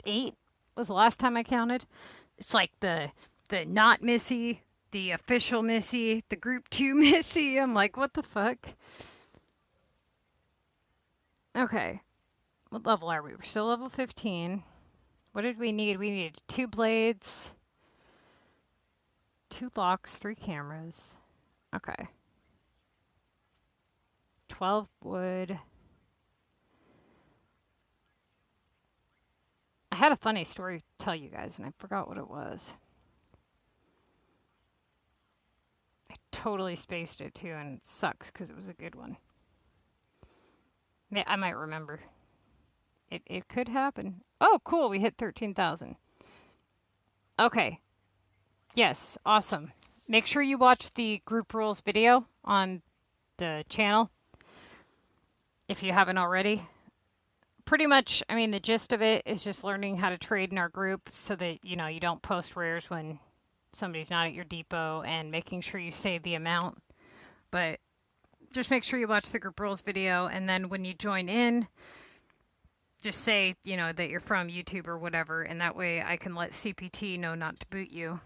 8 was the last time I counted. It's like the not Missy, the official Missy, the group 2 Missy. I'm like, what the fuck? Okay. What level are we? We're still level 15. What did we need? We needed 2 blades, 2 locks, 3 cameras. Okay. 12 wood. I had a funny story to tell you guys, and I forgot what it was. I totally spaced it, too, and it sucks because it was a good one. I might remember. It could happen. Oh, cool. We hit 13,000. Okay. Yes. Awesome. Make sure you watch the group rules video on the channel if you haven't already. Pretty much, I mean, the gist of it is just learning how to trade in our group so that, you don't post rares when somebody's not at your depot, and making sure you save the amount. But just make sure you watch the group rules video, and then when you join in, just say, that you're from YouTube or whatever, and that way I can let CPT know not to boot you.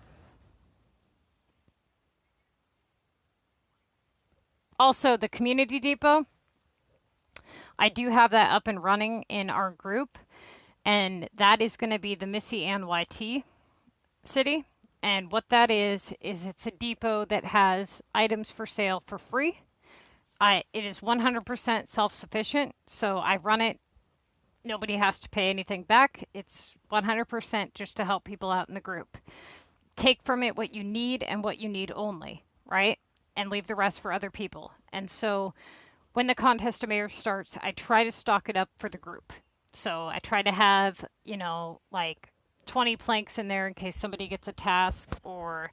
Also, the community depot, I do have that up and running in our group, and that is going to be the MissyAnne city. And what that is it's a depot that has items for sale for free. It is 100% self-sufficient, so I run it. Nobody has to pay anything back. It's 100% just to help people out in the group. Take from it what you need and what you need only, right? And leave the rest for other people. And so when the contest of mayor starts, I try to stock it up for the group. So I try to have, like 20 planks in there in case somebody gets a task, or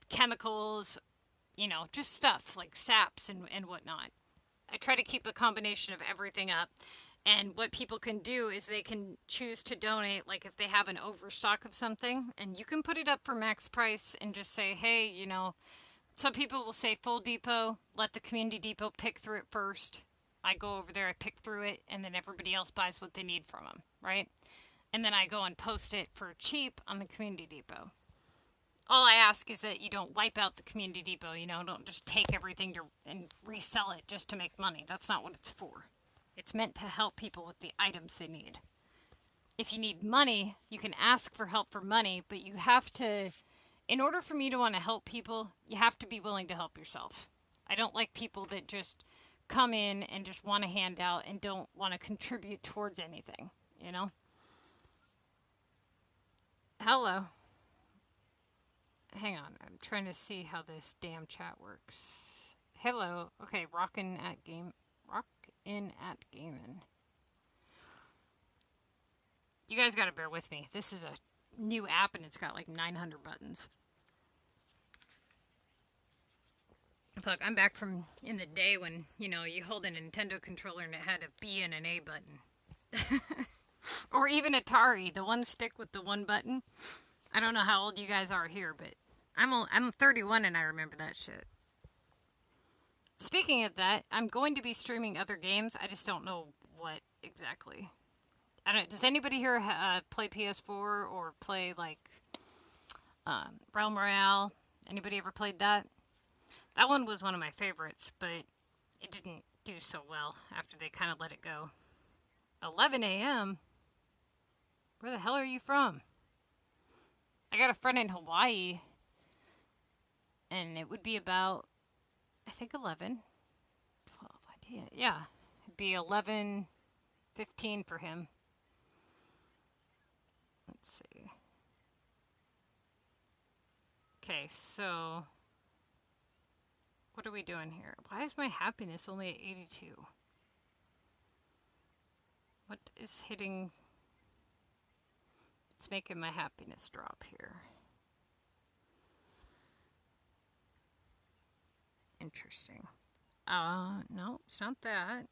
chemicals, just stuff like saps and whatnot. I try to keep a combination of everything up. And what people can do is they can choose to donate, like if they have an overstock of something, and you can put it up for max price and just say, hey, some people will say full depot, let the community depot pick through it first. I go over there, I pick through it, and then everybody else buys what they need from them, right? And then I go and post it for cheap on the community depot. All I ask is that you don't wipe out the community depot, don't just take everything and resell it just to make money. That's not what it's for. It's meant to help people with the items they need. If you need money, you can ask for help for money, but you have to, in order for me to want to help people, you have to be willing to help yourself. I don't like people that just come in and just want a handout and don't want to contribute towards anything, Hello. Hang on, I'm trying to see how this damn chat works. Hello. Okay, Rockin' at Gaming. You guys gotta bear with me. This is a new app and it's got like 900 buttons. Look, I'm back from in the day when, you hold a Nintendo controller and it had a B and an A button. Or even Atari, the one stick with the one button. I don't know how old you guys are here, but I'm 31 and I remember that shit. Speaking of that, I'm going to be streaming other games. I just don't know what exactly. Does anybody here play PS4 or play like Realm Royale? Anybody ever played that? That one was one of my favorites, but it didn't do so well after they kind of let it go. 11 a.m.? Where the hell are you from? I got a friend in Hawaii, and it would be about, I think 11, 12, yeah, it'd be 11:15 for him. Let's see. Okay, so what are we doing here? Why is my happiness only at 82? What is hitting? It's making my happiness drop here. Interesting. No, it's not that.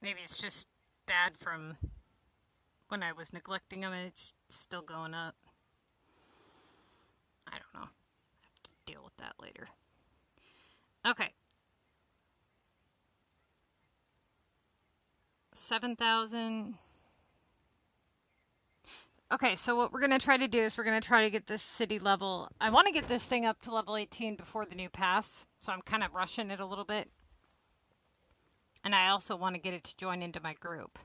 Maybe it's just bad from when I was neglecting them and it's still going up. I don't know. I have to deal with that later. Okay. 7,000. Okay, so what we're going to try to do is we're going to try to get this city level. I want to get this thing up to level 18 before the new pass, so I'm kind of rushing it a little bit. And I also want to get it to join into my group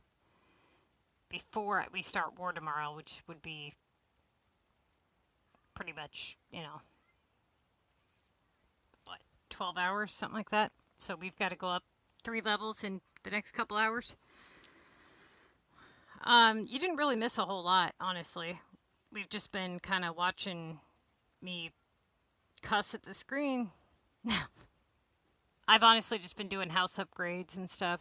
before we start war tomorrow, which would be pretty much, you know, what, 12 hours, something like that. So we've got to go up 3 levels in the next couple hours. You didn't really miss a whole lot, honestly. We've just been kind of watching me cuss at the screen. I've honestly just been doing house upgrades and stuff.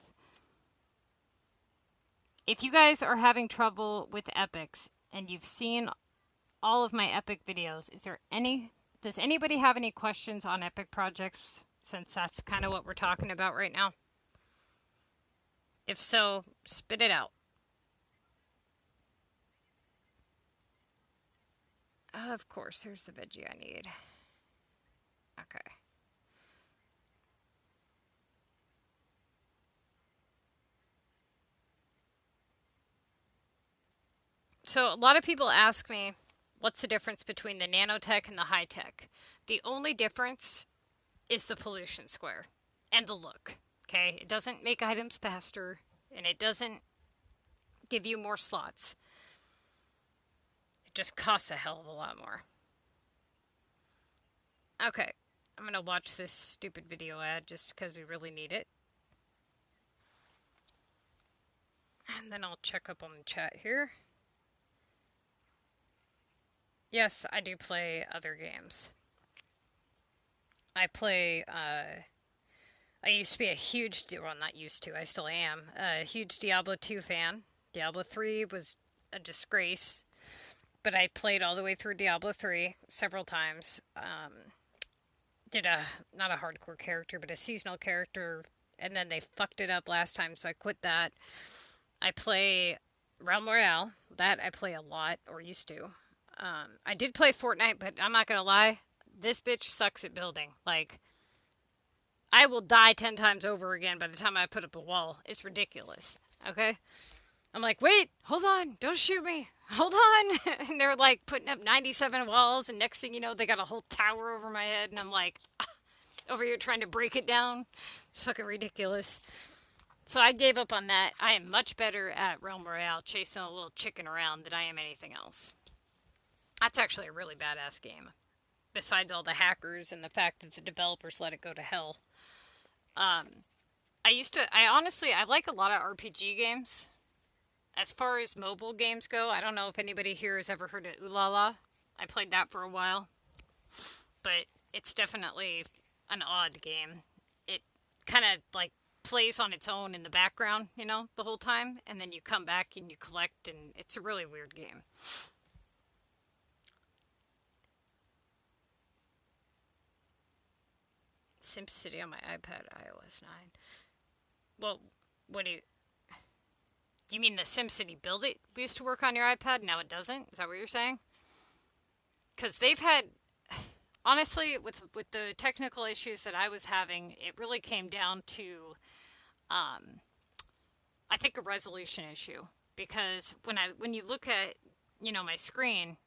If you guys are having trouble with epics and you've seen all of my epic videos, does anybody have any questions on epic projects, since that's kind of what we're talking about right now? If so, spit it out. Of course, there's the veggie I need. Okay. So a lot of people ask me, what's the difference between the nanotech and the high-tech? The only difference is the pollution square and the look, okay? It doesn't make items faster, and it doesn't give you more slots. It just costs a hell of a lot more. Okay, I'm going to watch this stupid video ad just because we really need it. And then I'll check up on the chat here. Yes, I do play other games. I play, I used to be a huge, well, not used to, I still am, a huge Diablo 2 fan. Diablo 3 was a disgrace, but I played all the way through Diablo 3 several times. Did not a hardcore character, but a seasonal character, and then they fucked it up last time, so I quit that. I play Realm Royale. That I play a lot, or used to. I did play Fortnite, but I'm not gonna lie, this bitch sucks at building. Like, I will die 10 times over again by the time I put up a wall. It's ridiculous, okay? I'm like, wait, hold on, don't shoot me, hold on. And they're like putting up 97 walls, and next thing you know, they got a whole tower over my head, and I'm like, over here trying to break it down. It's fucking ridiculous. So I gave up on that. I am much better at Realm Royale, chasing a little chicken around, than I am anything else. That's actually a really badass game. Besides all the hackers and the fact that the developers let it go to hell. I honestly like a lot of RPG games. As far as mobile games go, I don't know if anybody here has ever heard of Ulala. I played that for a while. But it's definitely an odd game. It kind of like plays on its own in the background, you know, the whole time. And then you come back and you collect, and it's a really weird game. SimCity on my iPad, iOS 9. Well, what do you mean the SimCity Build it used to work on your iPad, now it doesn't? Is that what you're saying? Because they've had, honestly, with the technical issues that I was having, it really came down to, I think, a resolution issue. Because when you look at, you know, my screen,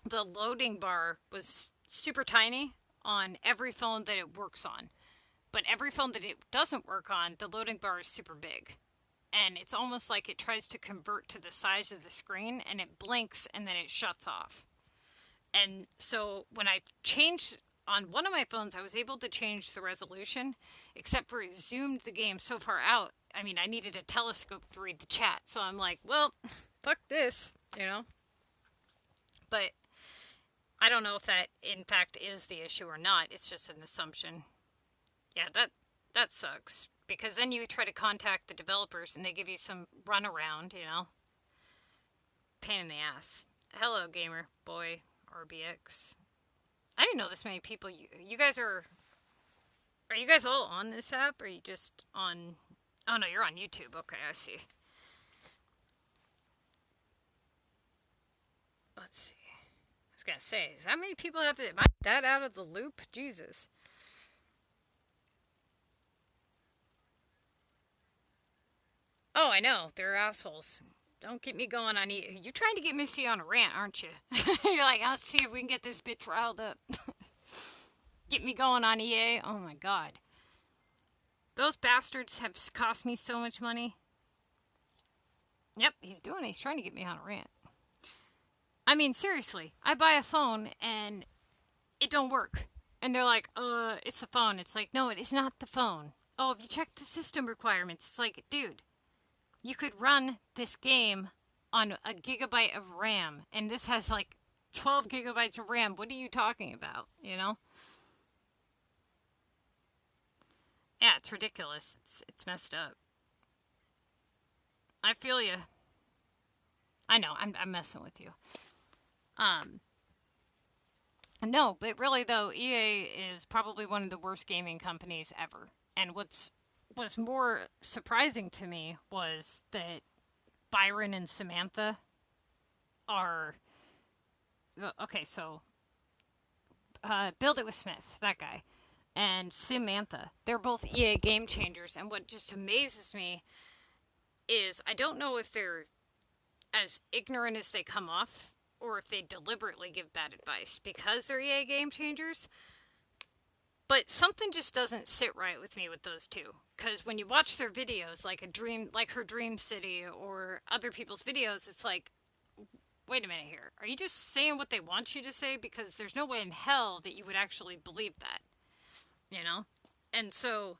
the loading bar was super tiny on every phone that it works on. But every phone that it doesn't work on, the loading bar is super big. And it's almost like it tries to convert to the size of the screen, and it blinks, and then it shuts off. And so when I changed on one of my phones, I was able to change the resolution, except for it zoomed the game so far out. I mean, I needed a telescope to read the chat. So I'm like, well, fuck this, you know? But I don't know if that, in fact, is the issue or not. It's just an assumption. Yeah, that sucks. Because then you try to contact the developers, and they give you some runaround, you know? Pain in the ass. Hello, gamer boy. RBX. I didn't know this many people. You guys are you guys all on this app? Or are you just on... Oh, no, you're on YouTube. Okay, I see. Let's see. I was going to say, is that many people have to... Am I that out of the loop? Jesus. Oh, I know. They're assholes. Don't get me going on EA. You're trying to get Missy on a rant, aren't you? You're like, I'll see if we can get this bitch riled up. Get me going on EA. Oh, my God. Those bastards have cost me so much money. Yep, he's doing it. He's trying to get me on a rant. I mean, seriously. I buy a phone and it don't work. And they're like, it's the phone. It's like, no, it is not the phone. Oh, have you checked the system requirements? It's like, dude, you could run this game on a gigabyte of RAM. And this has like 12 gigabytes of RAM. What are you talking about? You know? Yeah, it's ridiculous. It's messed up. I feel you. I know, I'm messing with you. No, but really though, EA is probably one of the worst gaming companies ever. And what's more surprising to me was that Byron and Samantha are... Okay, so... Build It with Smith, that guy. And Samantha. They're both EA game changers. And what just amazes me is I don't know if they're as ignorant as they come off or if they deliberately give bad advice because they're EA game changers. But something just doesn't sit right with me with those two. Because when you watch their videos, like her Dream City or other people's videos, it's like, wait a minute here. Are you just saying what they want you to say? Because there's no way in hell that you would actually believe that. You know? And so,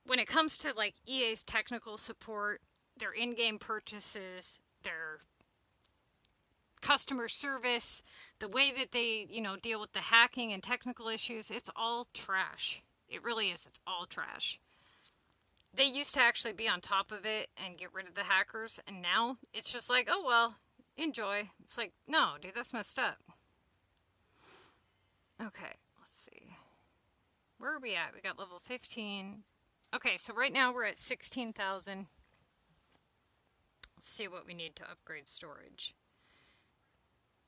when it comes to, like, EA's technical support, their in-game purchases, their customer service, the way that they, deal with the hacking and technical issues, it's all trash. It really is. It's all trash. They used to actually be on top of it and get rid of the hackers, and now it's just like, oh, well, enjoy. It's like, no, dude, that's messed up. Okay, let's see. Where are we at? We got level 15. Okay, so right now we're at 16,000. Let's see what we need to upgrade storage.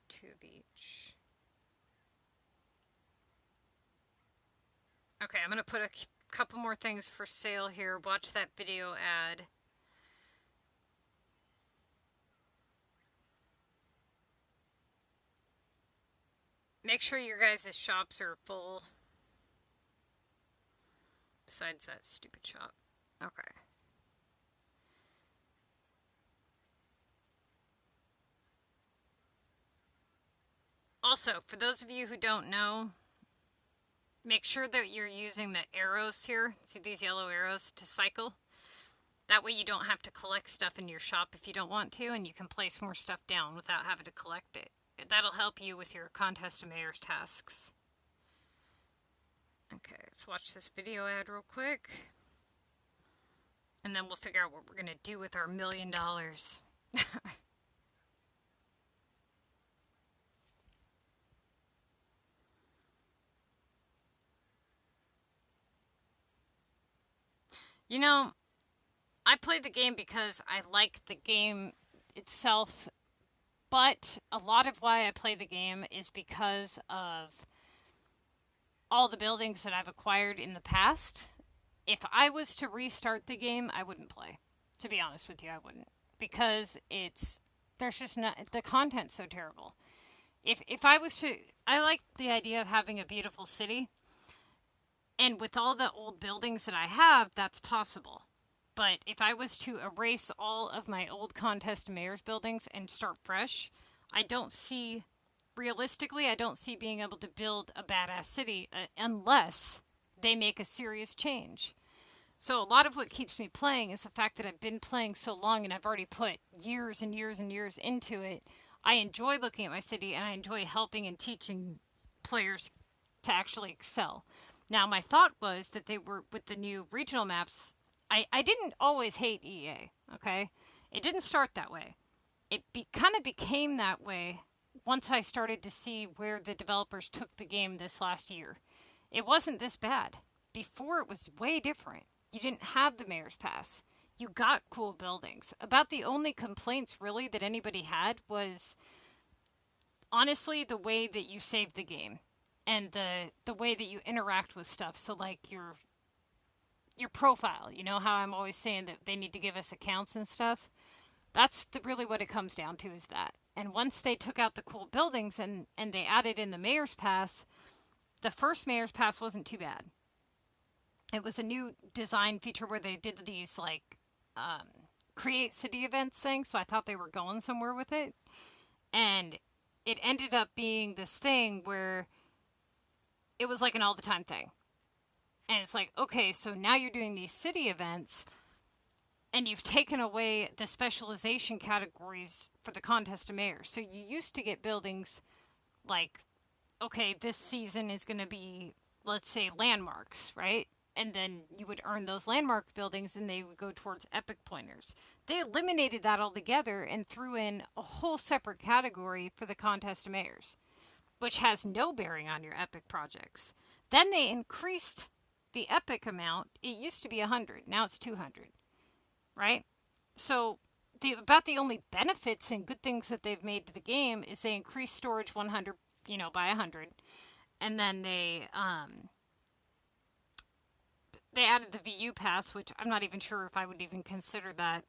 2 of each. Okay, I'm going to put a couple more things for sale here. Watch that video ad. Make sure your guys' shops are full. Besides that stupid shop. Okay. Also, for those of you who don't know, make sure that you're using the arrows here. See these yellow arrows to cycle? That way you don't have to collect stuff in your shop if you don't want to, and you can place more stuff down without having to collect it. That'll help you with your Contest of Mayors tasks. Okay, let's watch this video ad real quick. And then we'll figure out what we're going to do with our $1 million. You know, I play the game because I like the game itself, but a lot of why I play the game is because of all the buildings that I've acquired in the past. If I was to restart the game, I wouldn't play. To be honest with you, I wouldn't. Because there's just not, the content's so terrible. If I was to, I like the idea of having a beautiful city. And with all the old buildings that I have, that's possible. But if I was to erase all of my old Contest of Mayors buildings and start fresh, realistically, I don't see being able to build a badass city unless they make a serious change. So a lot of what keeps me playing is the fact that I've been playing so long and I've already put years and years and years into it. I enjoy looking at my city and I enjoy helping and teaching players to actually excel. Now, my thought was that they were, with the new regional maps, I didn't always hate EA, okay? It didn't start that way. It kind of became that way once I started to see where the developers took the game this last year. It wasn't this bad. Before it was way different. You didn't have the mayor's pass. You got cool buildings. About the only complaints really that anybody had was honestly the way that you save the game and the way that you interact with stuff. So like your profile, you know how I'm always saying that they need to give us accounts and stuff? That's really what it comes down to, is that. And once they took out the cool buildings and they added in the mayor's pass, the first mayor's pass wasn't too bad. It was a new design feature where they did these like create city events things, so I thought they were going somewhere with it. And it ended up being this thing where it was like an all the time thing. And it's like, okay, so now you're doing these city events and you've taken away the specialization categories for the contest of mayors. So you used to get buildings like, okay, this season is going to be, let's say, landmarks, right? And then you would earn those landmark buildings and they would go towards epic pointers. They eliminated that altogether and threw in a whole separate category for the contest of mayors, which has no bearing on your epic projects. Then they increased the epic amount. It used to be 100, now it's 200, right? So about the only benefits and good things that they've made to the game is they increased storage 100, by 100, and then they added the VU pass, which I'm not even sure if I would even consider that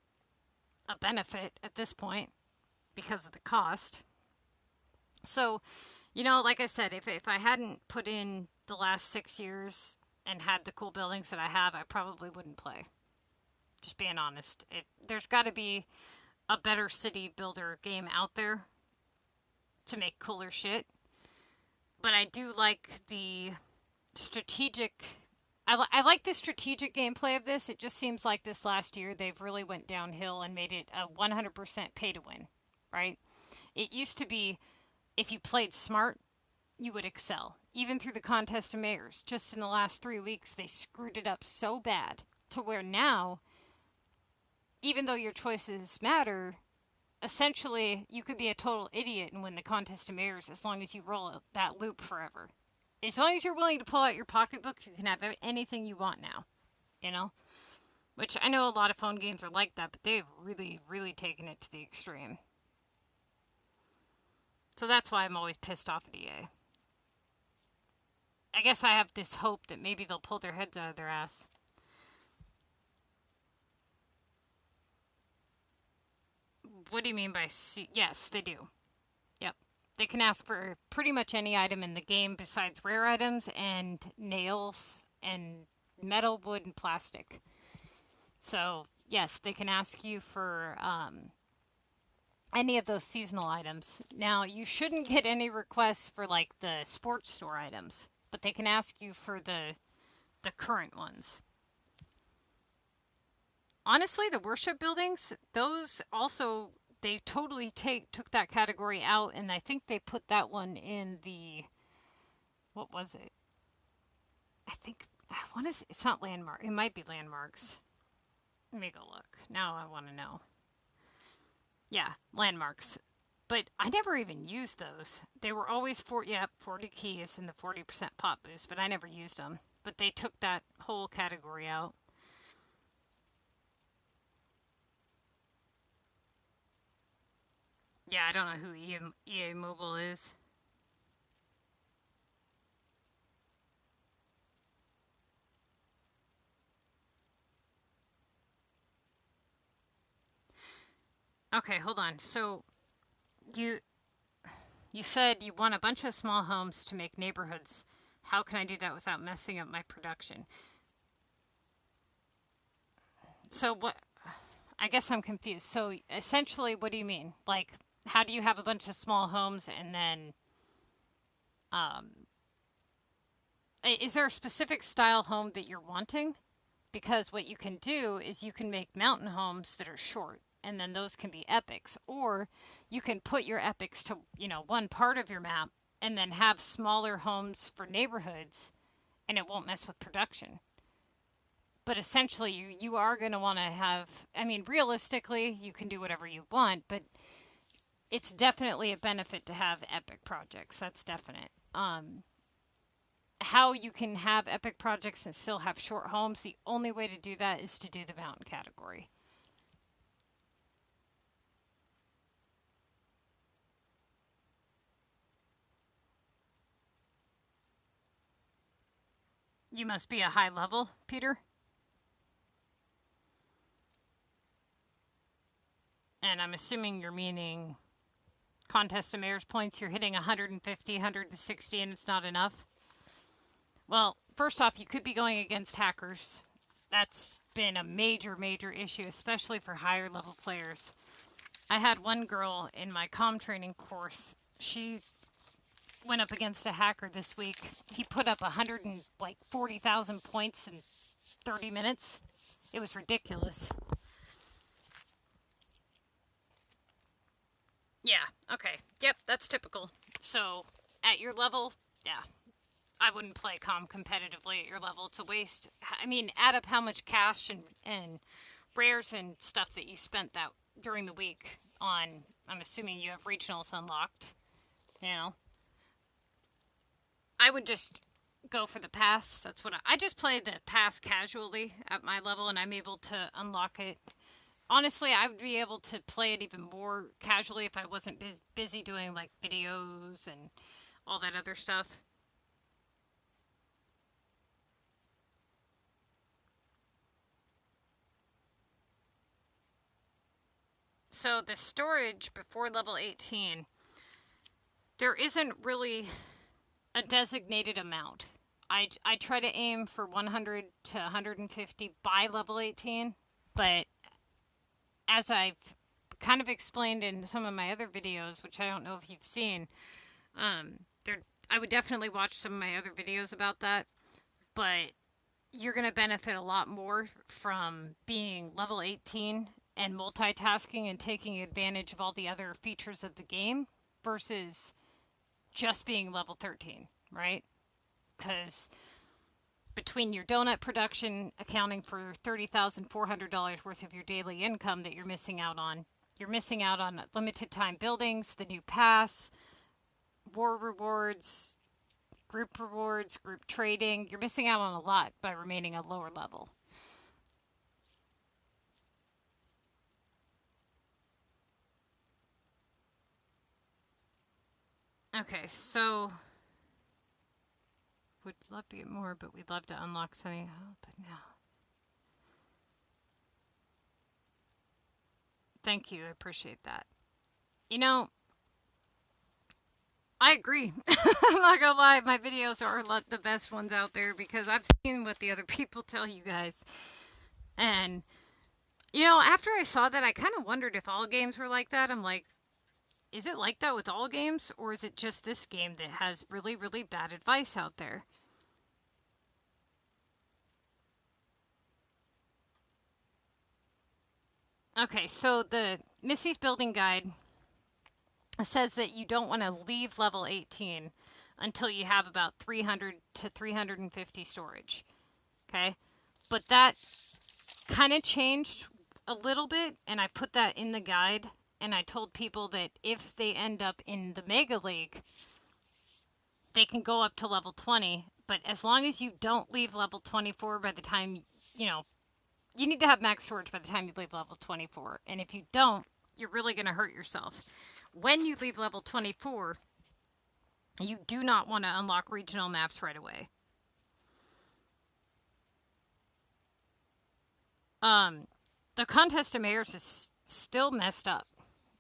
a benefit at this point because of the cost. So, like I said, if I hadn't put in the last 6 years and had the cool buildings that I have, I probably wouldn't play. Just being honest. There's got to be a better city builder game out there to make cooler shit. But I do like the strategic... I like the strategic gameplay of this. It just seems like this last year they've really went downhill and made it a 100% pay to win, right? It used to be if you played smart, you would excel. Even through the contest of mayors. Just in the last 3 weeks, they screwed it up so bad to where now, even though your choices matter, essentially you could be a total idiot and win the contest of mayors as long as you roll that loop forever. As long as you're willing to pull out your pocketbook, you can have anything you want now, Which I know a lot of phone games are like that, but they've really, really taken it to the extreme. So that's why I'm always pissed off at EA. I guess I have this hope that maybe they'll pull their heads out of their ass. What do you mean by yes, they do. Yep. They can ask for pretty much any item in the game besides rare items and nails and metal, wood, and plastic. So, yes, they can ask you for any of those seasonal items. Now, you shouldn't get any requests for, like, the sports store items, but they can ask you for the current ones. Honestly, the worship buildings, those also... They totally took that category out, and I think they put that one in the... What was it? It's not landmark. It might be landmarks. Let me go look. Now I want to know. Yeah, landmarks. But I never even used those. They were always 40 keys and the 40% pop boost, but I never used them. But they took that whole category out. Yeah, I don't know who EA Mobile is. Okay, hold on. So, you said you want a bunch of small homes to make neighborhoods. How can I do that without messing up my production? So what... I guess I'm confused. So, essentially, what do you mean? Like... How do you have a bunch of small homes and then, is there a specific style home that you're wanting? Because what you can do is you can make mountain homes that are short, and then those can be epics. Or you can put your epics to, one part of your map, and then have smaller homes for neighborhoods, and it won't mess with production. But essentially, you are going to want to have, realistically, you can do whatever you want, but... it's definitely a benefit to have epic projects. That's definite. How you can have epic projects and still have short homes, the only way to do that is to do the mountain category. You must be a high level, Peter. And I'm assuming you're meaning contest of mayor's points. You're hitting 150, 160, and it's not enough. Well, first off, you could be going against hackers. That's been a major, major issue, especially for higher level players. I had one girl in my comm training course. She went up against a hacker this week. He put up 140,000 points in 30 minutes. It was ridiculous. Yeah, okay. Yep, that's typical. So, at your level, yeah, I wouldn't play comm competitively at your level. It's a waste. I mean, add up how much cash and rares and stuff that you spent that during the week on, I'm assuming you have regionals unlocked, you know. I would just go for the pass. That's what I just play the pass casually at my level, and I'm able to unlock it. Honestly, I would be able to play it even more casually if I wasn't busy doing like videos and all that other stuff. So the storage before level 18, there isn't really a designated amount. I try to aim for 100 to 150 by level 18, but as I've kind of explained in some of my other videos, which I don't know if you've seen, there I would definitely watch some of my other videos about that, but you're going to benefit a lot more from being level 18 and multitasking and taking advantage of all the other features of the game versus just being level 13, right? Because between your donut production accounting for $30,400 worth of your daily income that you're missing out on limited time buildings, the new pass, war rewards, group trading. You're missing out on a lot by remaining a lower level. Okay, so would love to get more, but we'd love to unlock Sunny Hope now. Thank you, I appreciate that. You know, I agree. I'm not gonna lie, my videos are the best ones out there because I've seen what the other people tell you guys. And, you know, after I saw that, I kind of wondered if all games were like that. I'm like, is it like that with all games, or is it just this game that has really, really bad advice out there? Okay, so the Missy's Building Guide says that you don't want to leave level 18 until you have about 300 to 350 storage. Okay? But that kind of changed a little bit, and I put that in the guide, and I told people that if they end up in the Mega League, they can go up to level 20, but as long as you don't leave level 24 by the time, you need to have max storage by the time you leave level 24. And if you don't, you're really going to hurt yourself. When you leave level 24, you do not want to unlock regional maps right away. The contest of mayors is still messed up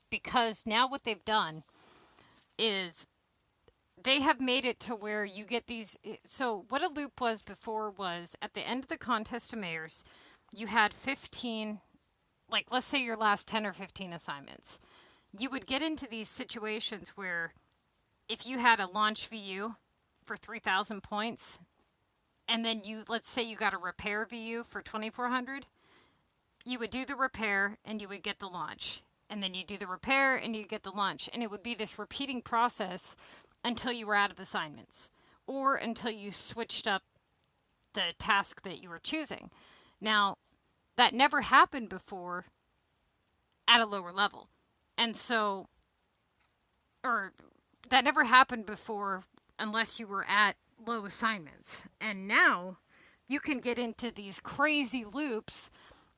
because now what they've done is they have made it to where you get these. So what a loop was before was at the end of the contest of mayors, you had 15, like let's say your last 10 or 15 assignments. You would get into these situations where if you had a launch VU for 3,000 points, and then let's say you got a repair VU for 2,400, you would do the repair and you would get the launch. And then you do the repair and you get the launch. And it would be this repeating process until you were out of assignments or until you switched up the task that you were choosing. Now, that never happened before at a lower level. And so or that never happened before unless you were at low assignments. And now you can get into these crazy loops.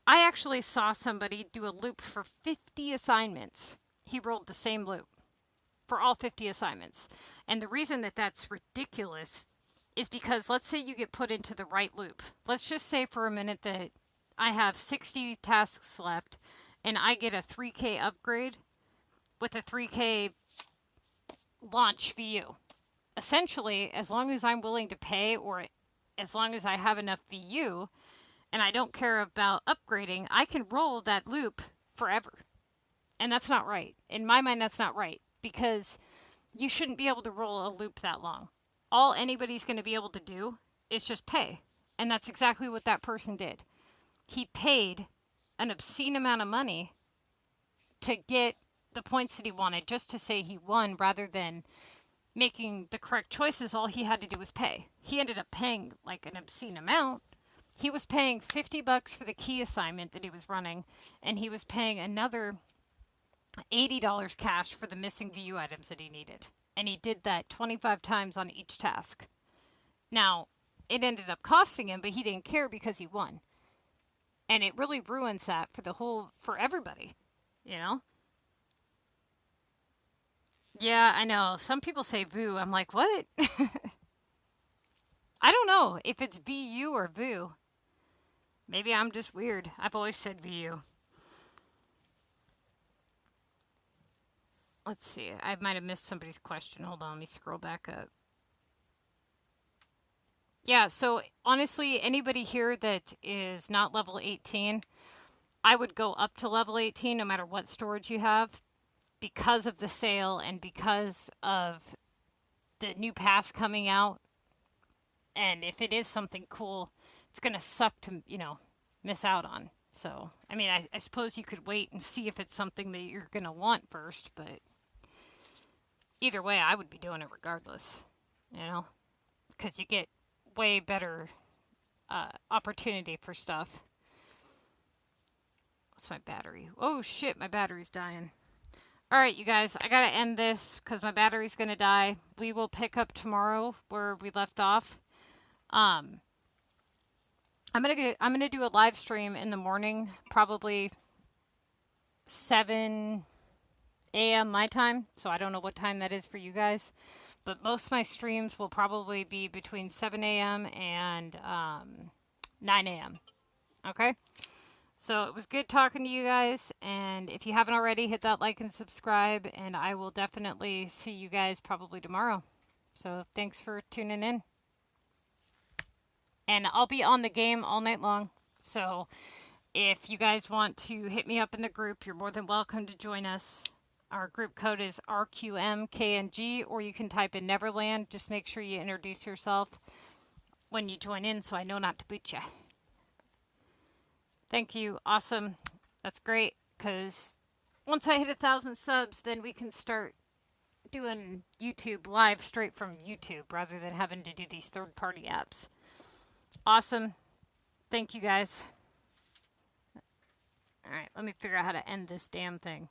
I actually saw somebody do a loop for 50 assignments. He rolled the same loop for all 50 assignments. And the reason that that's ridiculous is because let's say you get put into the right loop. Let's just say for a minute that I have 60 tasks left and I get a 3K upgrade with a 3K launch VU. Essentially, as long as I'm willing to pay or as long as I have enough VU and I don't care about upgrading, I can roll that loop forever. And that's not right. In my mind, that's not right because you shouldn't be able to roll a loop that long. All anybody's going to be able to do is just pay. And that's exactly what that person did. He paid an obscene amount of money to get the points that he wanted just to say he won rather than making the correct choices. All he had to do was pay. He ended up paying like an obscene amount. He was paying $50 for the key assignment that he was running, and he was paying another $80 cash for the missing VU items that he needed. And he did that 25 times on each task. Now, it ended up costing him, but he didn't care because he won. And it really ruins that for everybody, you know? Yeah, I know. Some people say VU. I'm like, what? I don't know if it's VU or VU. Maybe I'm just weird. I've always said VU. Let's see. I might have missed somebody's question. Hold on. Let me scroll back up. Yeah, so honestly, anybody here that is not level 18, I would go up to level 18 no matter what storage you have because of the sale and because of the new pass coming out. And if it is something cool, it's going to suck to, miss out on. So, I mean, I suppose you could wait and see if it's something that you're going to want first, but either way, I would be doing it regardless, because you get way better opportunity for stuff. What's my battery? Oh shit, my battery's dying. Alright, you guys, I gotta end this because my battery's gonna die. We will pick up tomorrow where we left off. I'm gonna do a live stream in the morning, probably 7 a.m. my time, so I don't know what time that is for you guys. But most of my streams will probably be between 7 a.m. and 9 a.m. Okay? So it was good talking to you guys. And if you haven't already, hit that like and subscribe. And I will definitely see you guys probably tomorrow. So thanks for tuning in. And I'll be on the game all night long. So if you guys want to hit me up in the group, you're more than welcome to join us. Our group code is RQMKNG, or you can type in Neverland. Just make sure you introduce yourself when you join in so I know not to boot you. Thank you. Awesome. That's great, because once I hit 1,000 subs, then we can start doing YouTube live straight from YouTube rather than having to do these third-party apps. Awesome. Thank you, guys. All right, let me figure out how to end this damn thing.